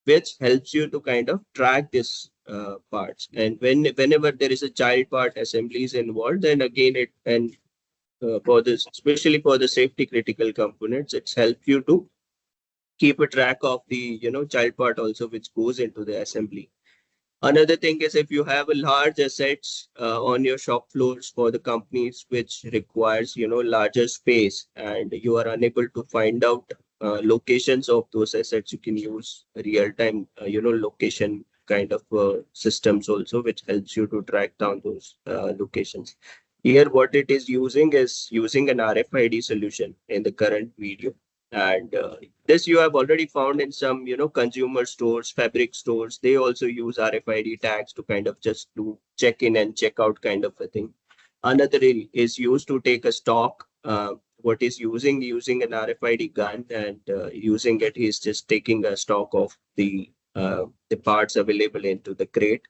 which helps you to kind of track this parts. And whenever there is a child part assemblies involved, then again for this, especially for the safety critical components, it's helps you to keep a track of the child part also, which goes into the assembly. Another thing is, if you have a large assets on your shop floors for the companies which requires larger space, and you are unable to find out locations of those assets, you can use real-time location kind of systems also, which helps you to track down those locations. Here, what it is using an RFID solution in the current video. And this you have already found in some, consumer stores, fabric stores. They also use RFID tags to kind of just do check in and check out kind of a thing. Another is used to take a stock. What is using an RFID gun, and using it, he's just taking a stock of the parts available into the crate.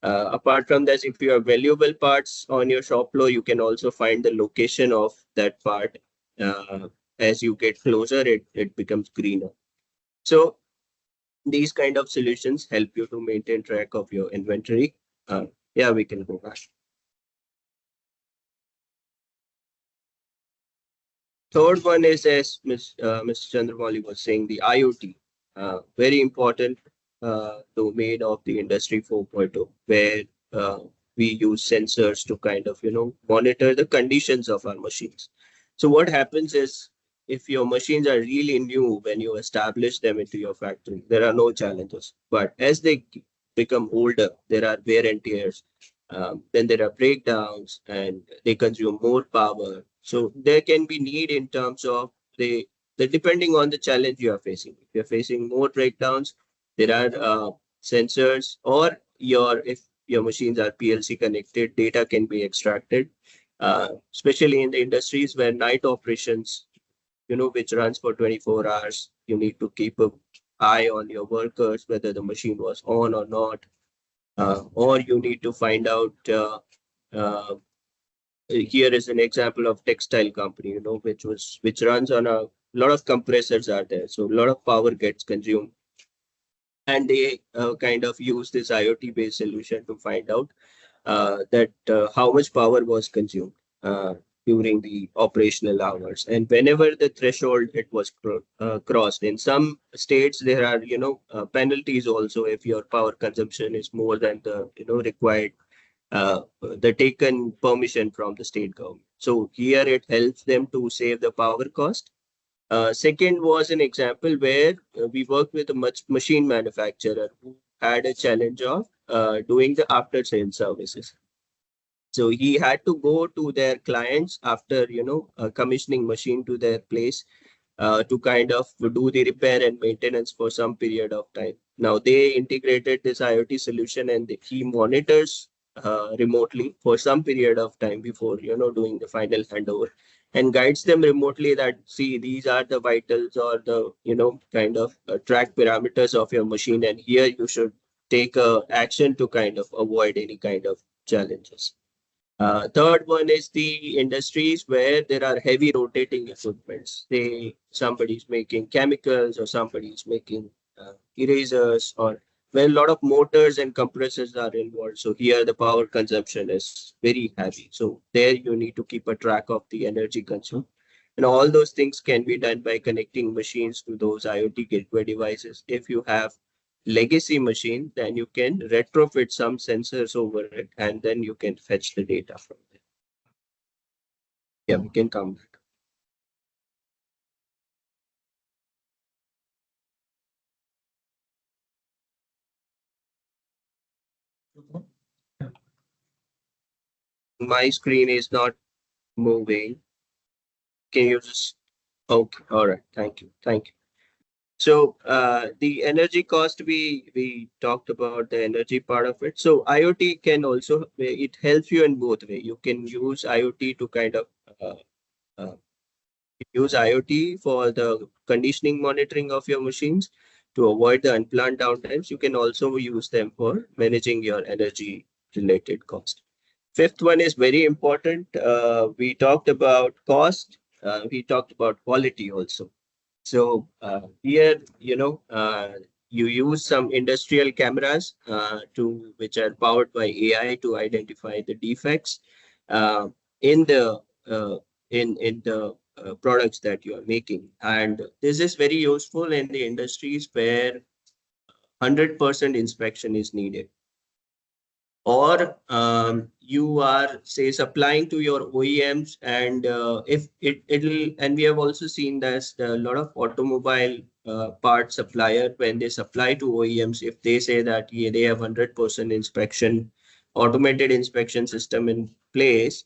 Apart from that, if you have valuable parts on your shop floor, you can also find the location of that part. As you get closer, it becomes greener. So these kind of solutions help you to maintain track of your inventory. Yeah, we can go back. Third one is, as Mr. Chandramouli was saying, the IoT, very important domain of the Industry 4.0, where we use sensors to kind of, monitor the conditions of our machines. So what happens is, if your machines are really new when you establish them into your factory, there are no challenges. But as they become older, there are wear and tears. Then there are breakdowns, and they consume more power. So there can be need in terms of the depending on the challenge you are facing. If you're facing more breakdowns, there are sensors, or if your machines are PLC connected, data can be extracted, especially in the industries where night operations, which runs for 24 hours. You need to keep an eye on your workers, whether the machine was on or not, or you need to find out. Here is an example of textile company, which runs on a lot of compressors are there, so a lot of power gets consumed, and they kind of use this IoT based solution to find out how much power was consumed during the operational hours, and whenever the threshold it was crossed. In some states, there are penalties also if your power consumption is more than the required the taken permission from the state government. So here it helps them to save the power cost. Second was an example where we worked with a machine manufacturer who had a challenge of doing the after sales services. So he had to go to their clients after commissioning machine to their place to kind of do the repair and maintenance for some period of time. Now they integrated this IoT solution, and he monitors remotely for some period of time before doing the final handover, and guides them remotely that, see, these are the vitals or the kind of track parameters of your machine, and here you should take action to kind of avoid any kind of challenges. Third one is the industries where there are heavy rotating equipments. Somebody's making chemicals, or somebody's making erasers, or where a lot of motors and compressors are involved. So here the power consumption is very heavy. So there you need to keep a track of the energy consumed. And all those things can be done by connecting machines to those IoT gateway devices. If you have legacy machine, then you can retrofit some sensors over it, and then you can fetch the data from there. Yeah, we can come back. My screen is not moving. Can you just, okay, all right, thank you. So the energy cost, we talked about the energy part of it. So IoT can also, it helps you in both ways. You can use IoT to kind of use IoT for the conditioning monitoring of your machines to avoid the unplanned downtimes. You can also use them for managing your energy related cost. Fifth one is very important. We talked about cost. We talked about quality also. So here, you use some industrial cameras which are powered by AI to identify the defects in the products that you are making. And this is very useful in the industries where 100% inspection is needed. Or you are, say, supplying to your OEMs, and if it'll, and we have also seen that a lot of automobile part supplier, when they supply to OEMs, if they say that they have 100% inspection, automated inspection system in place,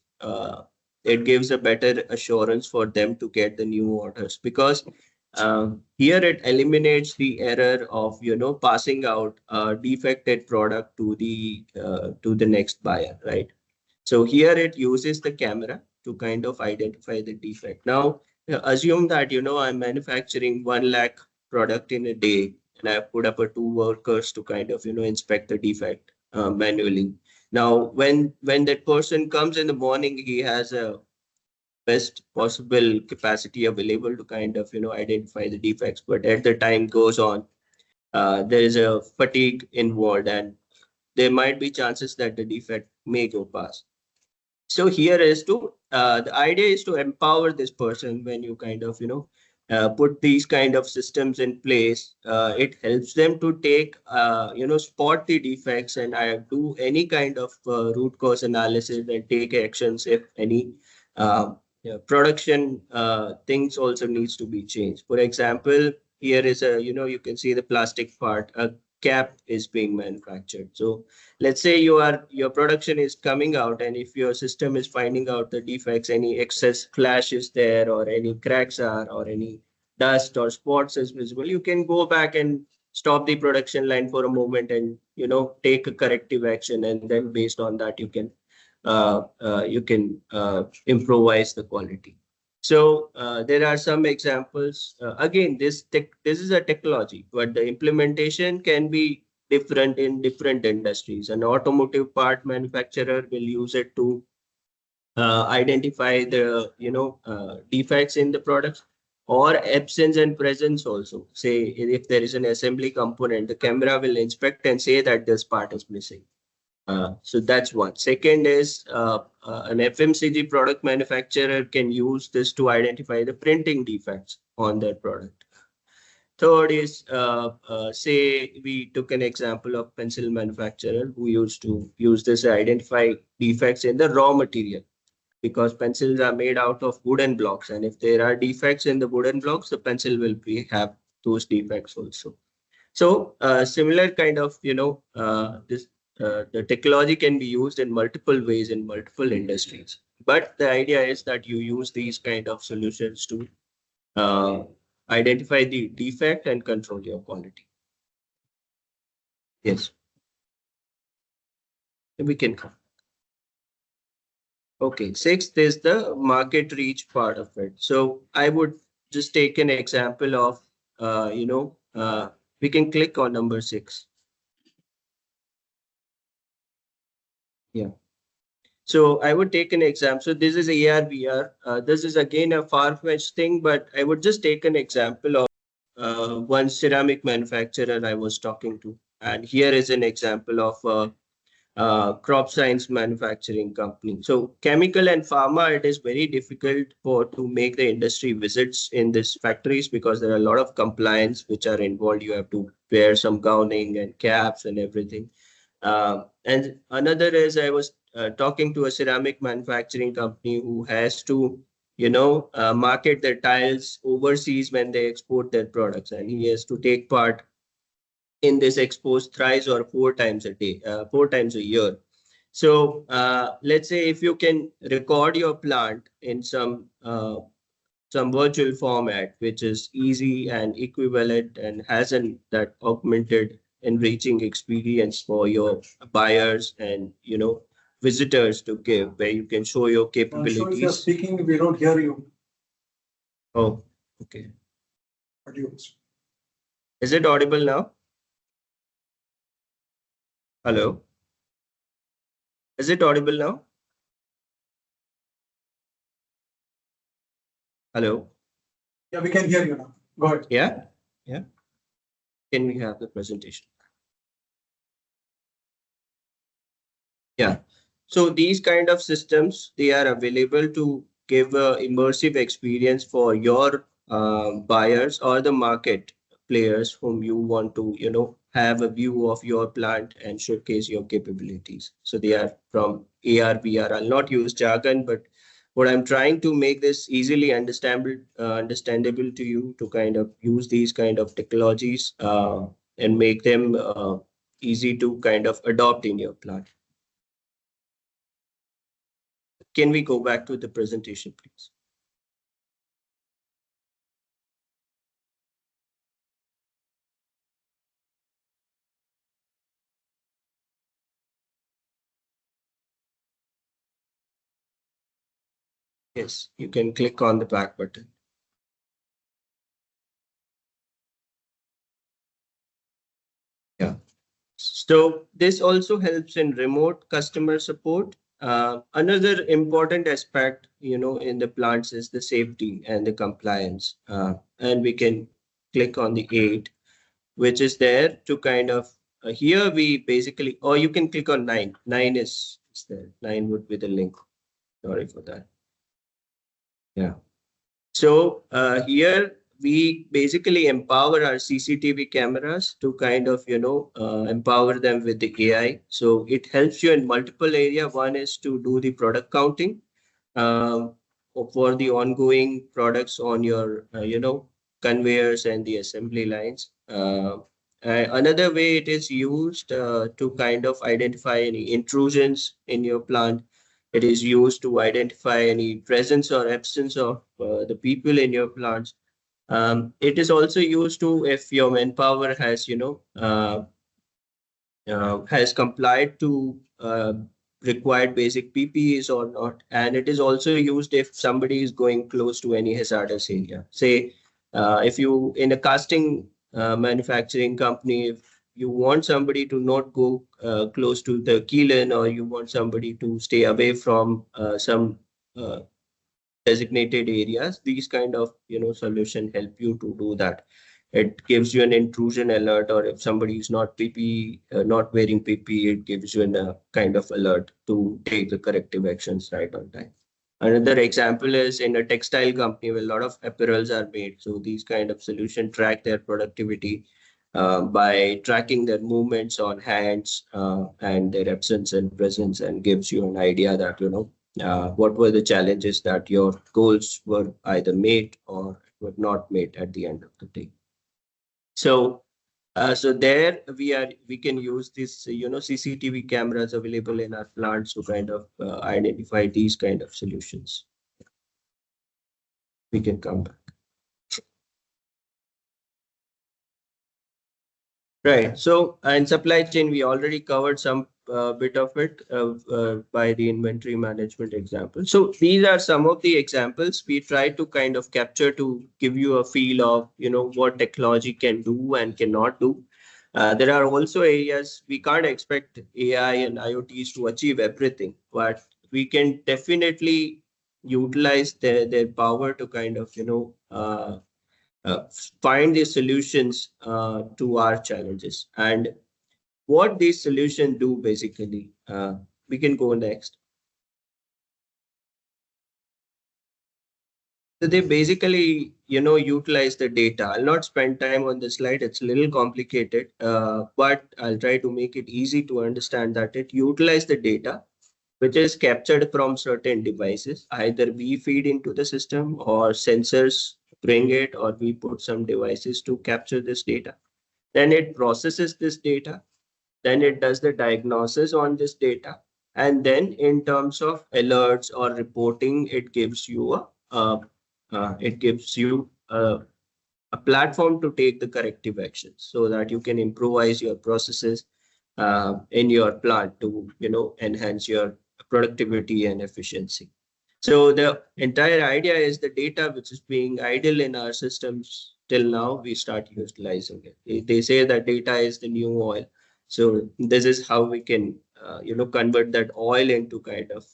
it gives a better assurance for them to get the new orders, because here it eliminates the error of passing out a defected product to the next buyer, right? So here it uses the camera to kind of identify the defect. Now assume that I'm manufacturing 1 lakh product in a day, and I put up 2 workers to kind of inspect the defect manually. Now when that person comes in the morning, he has a best possible capacity available to kind of identify the defects, but as the time goes on, there is a fatigue involved, and there might be chances that the defect may go past. So here is the idea is to empower this person. When you kind of put these kind of systems in place, it helps them to take spot the defects and do any kind of root cause analysis and take actions if any production things also needs to be changed. For example, here is you can see the plastic part, a cap is being manufactured. So let's say your production is coming out, and if your system is finding out the defects, any excess flash is there, or any cracks are, or any dust or spots is visible, you can go back and stop the production line for a moment and take a corrective action, and then based on that you can improvise the quality. So there are some examples. Again, this is a technology, but the implementation can be different in different industries. An automotive part manufacturer will use it to identify the defects in the products, or absence and presence also. Say if there is an assembly component, the camera will inspect and say that this part is missing. So that's one. Second is an FMCG product manufacturer can use this to identify the printing defects on their product. Third is, say we took an example of pencil manufacturer who used to use this to identify defects in the raw material, because pencils are made out of wooden blocks, and if there are defects in the wooden blocks, the pencil will have those defects also. So similar kind of, the technology can be used in multiple ways in multiple industries. But the idea is that you use these kind of solutions to identify the defect and control your quality. Yes. We can come. Okay, sixth is the market reach part of it. So I would just take an example of, we can click on number 6. Yeah. So I would take an example. So this is AR, VR. This is again a far-fetched thing, but I would just take an example of one ceramic manufacturer I was talking to. And here is an example of crop science manufacturing company. So chemical and pharma, it is very difficult to make the industry visits in these factories because there are a lot of compliance which are involved. You have to wear some gowning and caps and everything. And another is I was talking to a ceramic manufacturing company who has to, market their tiles overseas when they export their products, and he has to take part in this expos thrice or 4 times a day, 4 times a year. So let's say if you can record your plant in some virtual format, which is easy and equivalent and has that augmented enriching experience for your buyers and visitors to give, where you can show your capabilities. If you're speaking, we don't hear you. Oh, okay. Audios. Is it audible now? Hello? Is it audible now? Hello? Yeah, we can hear you now. Go ahead. Yeah? Yeah. Can we have the presentation? Yeah. So these kind of systems, they are available to give an immersive experience for your buyers or the market players whom you want to, have a view of your plant and showcase your capabilities. So they are from AR, VR. I'll not use jargon, but what I'm trying to make this easily understandable to you to kind of use these kind of technologies and make them easy to kind of adopt in your plant. Can we go back to the presentation, please? Yes, you can click on the back button. Yeah. So this also helps in remote customer support. Another important aspect, in the plants is the safety and the compliance. And we can click on the 8, which is there to kind of, here we basically, or you can click on 9. 9 is there. 9 would be the link. Sorry for that. Yeah. So here we basically empower our CCTV cameras to kind of, empower them with the AI. So it helps you in multiple areas. One is to do the product counting for the ongoing products on your, conveyors and the assembly lines. Another way it is used to kind of identify any intrusions in your plant. It is used to identify any presence or absence of the people in your plants. It is also used to, if your manpower has, has complied to required basic PPEs or not. And it is also used if somebody is going close to any hazardous area. Say, if you in a casting manufacturing company, if you want somebody to not go close to the kiln, or you want somebody to stay away from some designated areas, these kind of solution help you to do that. it gives you an intrusion alert, or if somebody is not not wearing PPE, it gives you a kind of alert to take the corrective actions right on time. Another example is in a textile company where a lot of apparels are made. So these kind of solutions track their productivity by tracking their movements on hands and their absence and presence, and gives you an idea that, what were the challenges that your goals were either made or were not made at the end of the day. So there we can use this, CCTV cameras available in our plants to kind of identify these kind of solutions. We can come back. Right. So in supply chain, we already covered some bit of it by the inventory management example. So these are some of the examples we try to kind of capture to give you a feel of, what technology can do and cannot do. There are also areas we can't expect AI and IoTs to achieve everything, but we can definitely utilize their power to kind of, find the solutions to our challenges. And what these solutions do basically, we can go next. So they basically, utilize the data. I'll not spend time on this slide. It's a little complicated, but I'll try to make it easy to understand that it utilizes the data, which is captured from certain devices. Either we feed into the system or sensors bring it, or we put some devices to capture this data. Then it processes this data. Then it does the diagnosis on this data. And then in terms of alerts or reporting, it gives you a platform to take the corrective actions so that you can improvise your processes in your plant to, enhance your productivity and efficiency. So the entire idea is the data which is being idle in our systems till now, we start utilizing it. They say that data is the new oil. So this is how we can, convert that oil into kind of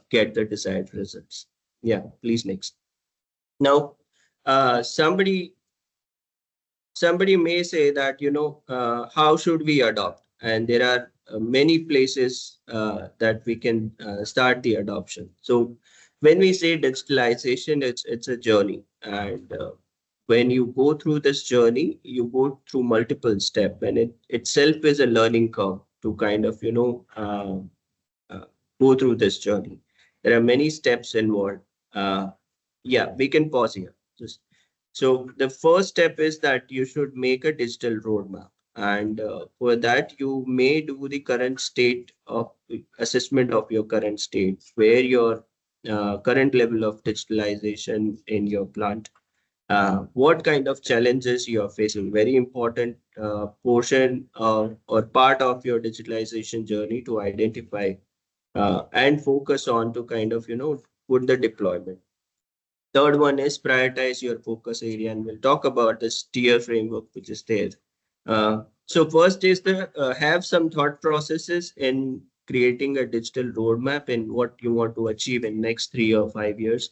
get the desired results. Yeah, please next. Now, somebody may say that, how should we adopt? And there are many places that we can start the adoption. So when we say digitalization, it's a journey. And when you go through this journey, you go through multiple steps, and it itself is a learning curve to kind of, go through this journey. There are many steps involved. Yeah, we can pause here. So the first step is that you should make a digital roadmap. And for that, you may do the current state of assessment of your current state, where your current level of digitalization in your plant, what kind of challenges you are facing. Very important portion or part of your digitalization journey to identify and focus on to kind of, put the deployment. Third one is prioritize your focus area, and we'll talk about this tier framework which is there. So first is have some thought processes in creating a digital roadmap in what you want to achieve in next 3 or 5 years.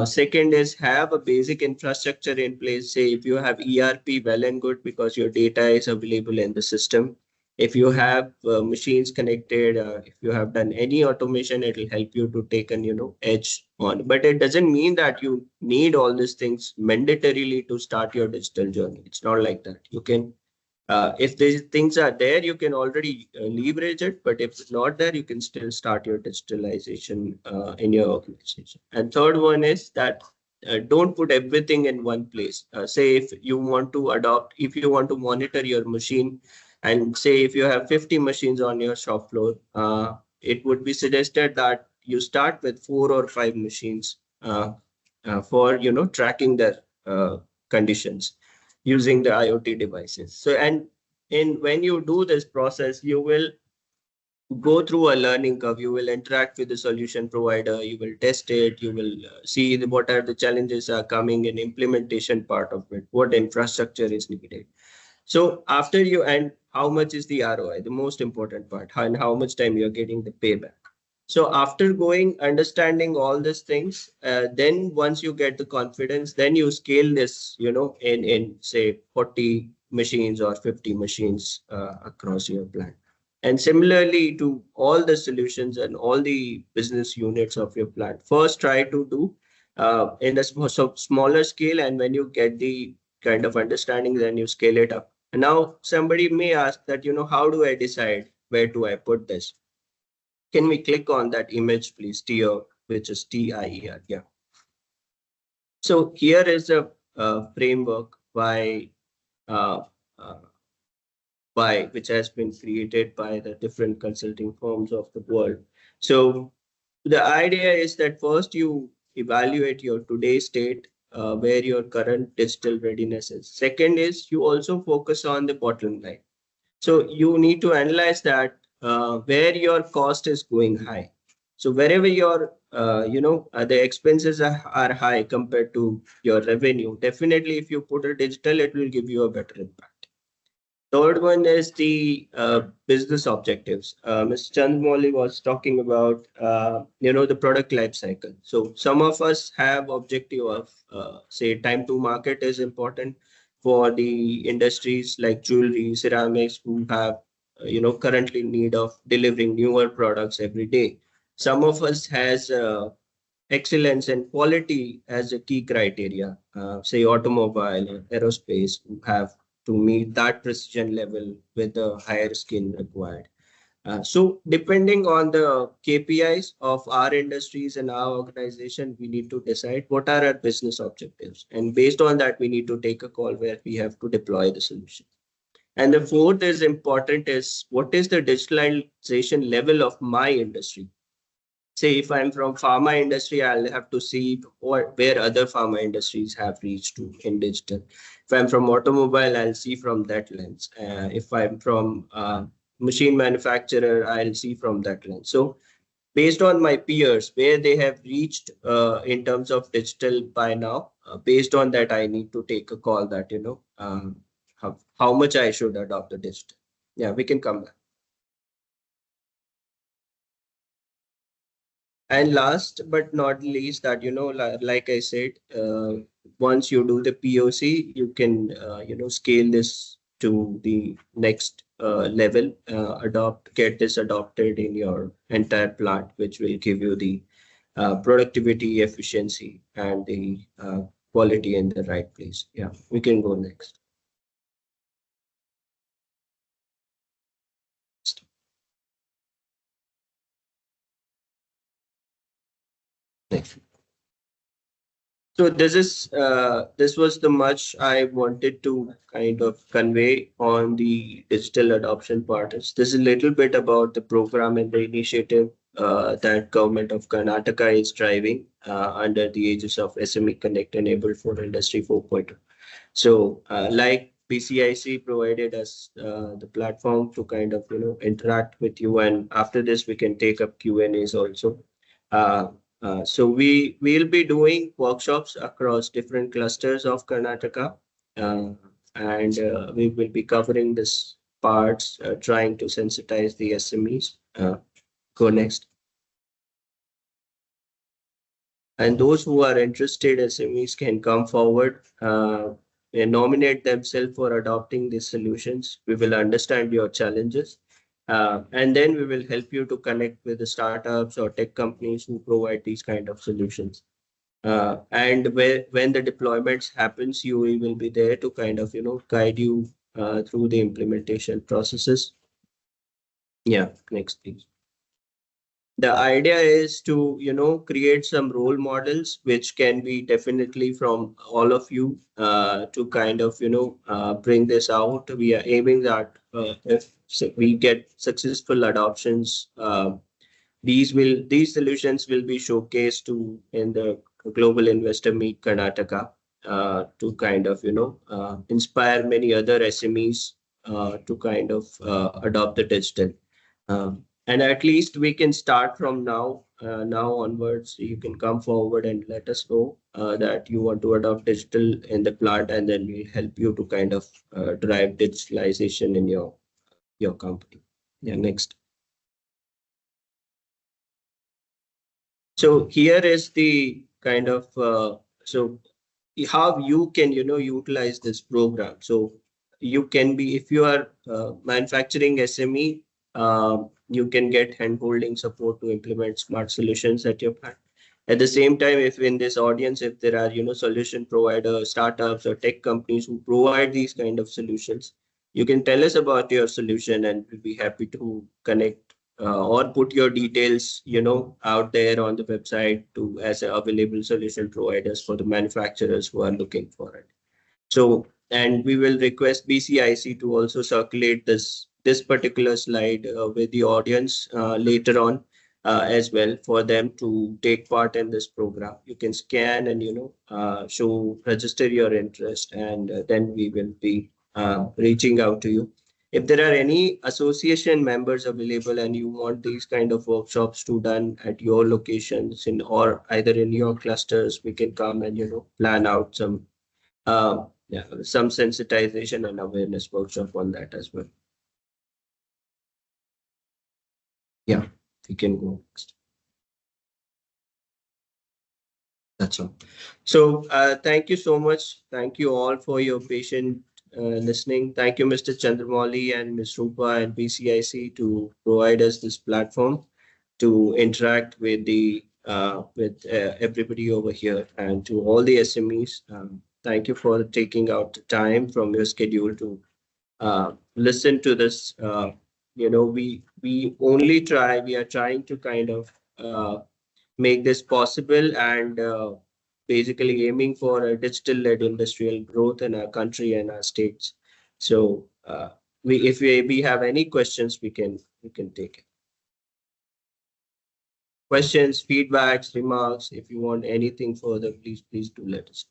Second is have a basic infrastructure in place. Say if you have ERP, well and good, because your data is available in the system. If you have machines connected, if you have done any automation, it will help you to take an edge on. But it doesn't mean that you need all these things mandatorily to start your digital journey. It's not like that. You can, if these things are there, you can already leverage it. But if it's not there, you can still start your digitalization in your organization. And third one is that don't put everything in one place. Say if you want to monitor your machine, and say if you have 50 machines on your shop floor, it would be suggested that you start with 4 or 5 machines for tracking their conditions using the IoT devices. So when you do this process, you will go through a learning curve. You will interact with the solution provider. You will test it. You will see what are the challenges are coming in implementation part of it. What infrastructure is needed. So after and how much is the ROI, the most important part, and how much time you're getting the payback. So after understanding all these things, then once you get the confidence, then you scale this, in say 40 machines or 50 machines across your plant. And similarly to all the solutions and all the business units of your plant, first try to do in a smaller scale. And when you get the kind of understanding, then you scale it up. And now somebody may ask that, how do I decide where do I put this? Can we click on that image, please? TIER, which is TIER. Yeah. So here is a framework uh, uh, which has been created by the different consulting firms of the world. So the idea is that first you evaluate your today's state, where your current digital readiness is. Second is you also focus on the bottom line. So you need to analyze that where your cost is going high. So wherever your the expenses are high compared to your revenue, definitely if you put a digital, it will give you a better impact. Third one is the business objectives. Mr. Chandramouli was talking about the product life cycle. So some of us have objective of say time to market is important for the industries like jewelry, ceramics, who have currently need of delivering newer products every day. Some of us has excellence and quality as a key criteria, say automobile or aerospace, who have to meet that precision level with the higher skill required. So depending on the KPIs of our industries and our organization, we need to decide what are our business objectives. And based on that, we need to take a call where we have to deploy the solution. And the fourth is important is what is the digitalization level of my industry? Say if I'm from pharma industry, I'll have to see where other pharma industries have reached to in digital. If I'm from automobile, I'll see from that lens. If I'm from machine manufacturer, I'll see from that lens. So based on my peers, where they have reached in terms of digital by now, based on that, I need to take a call that, how much I should adopt the digital. Yeah, we can come back. And last but not least, that, like I said, once you do the POC, you can, scale this to the next level, get this adopted in your entire plant, which will give you the productivity, efficiency, and the quality in the right place. Yeah, we can go next. Next. So this was the much I wanted to kind of convey on the digital adoption part. This is a little bit about the program and the initiative that government of Karnataka is driving under the aegis of SME Connect enabled for Industry 4.0. So like BCIC provided us the platform to kind of interact with you, and after this we can take up Q&As also. So we will be doing workshops across different clusters of Karnataka, and we will be covering this parts, trying to sensitize the SMEs. Go next. And those who are interested SMEs can come forward and nominate themselves for adopting these solutions. We will understand your challenges. And then we will help you to connect with the startups or tech companies who provide these kind of solutions. And when the deployments happens, you will be there to kind of, guide you through the implementation processes. Yeah, next please. The idea is to, create some role models, which can be definitely from all of you to kind of, bring this out. We are aiming that if we get successful adoptions, these solutions will be showcased in the Global Investor Meet Karnataka to kind of, inspire many other SMEs to kind of adopt the digital. And at least we can start from now onwards. You can come forward and let us know that you want to adopt digital in the plant, and then we'll help you to kind of drive digitalization in your company. Yeah, next. So here is the kind of, so how you can, utilize this program. So you can be, if you are manufacturing SME, you can get hand-holding support to implement smart solutions at your plant. At the same time, if in this audience, if there are, solution providers, startups or tech companies who provide these kind of solutions, you can tell us about your solution and we'll be happy to connect or put your details, out there on the website to as available solution providers for the manufacturers who are looking for it. So, and we will request BCIC to also circulate this particular slide with the audience later on as well for them to take part in this program. You can scan and register your interest, and then we will be reaching out to you. If there are any association members available and you want these kind of workshops to done at your locations or either in your clusters, we can come and plan out some some sensitization and awareness workshop on that as well. Yeah, we can go next. That's all. So thank you so much. Thank you all for your patient listening. Thank you, Mr. Chandramouli and Ms. Rupa and BCIC to provide us this platform to interact with the everybody over here, and to all the SMEs. Thank you for taking out the time from your schedule to listen to this. We are trying to kind of make this possible, and basically aiming for a digital-led industrial growth in our country and our states. So if we have any questions, we can take it. Questions, feedbacks, remarks. If you want anything further, please do let us know.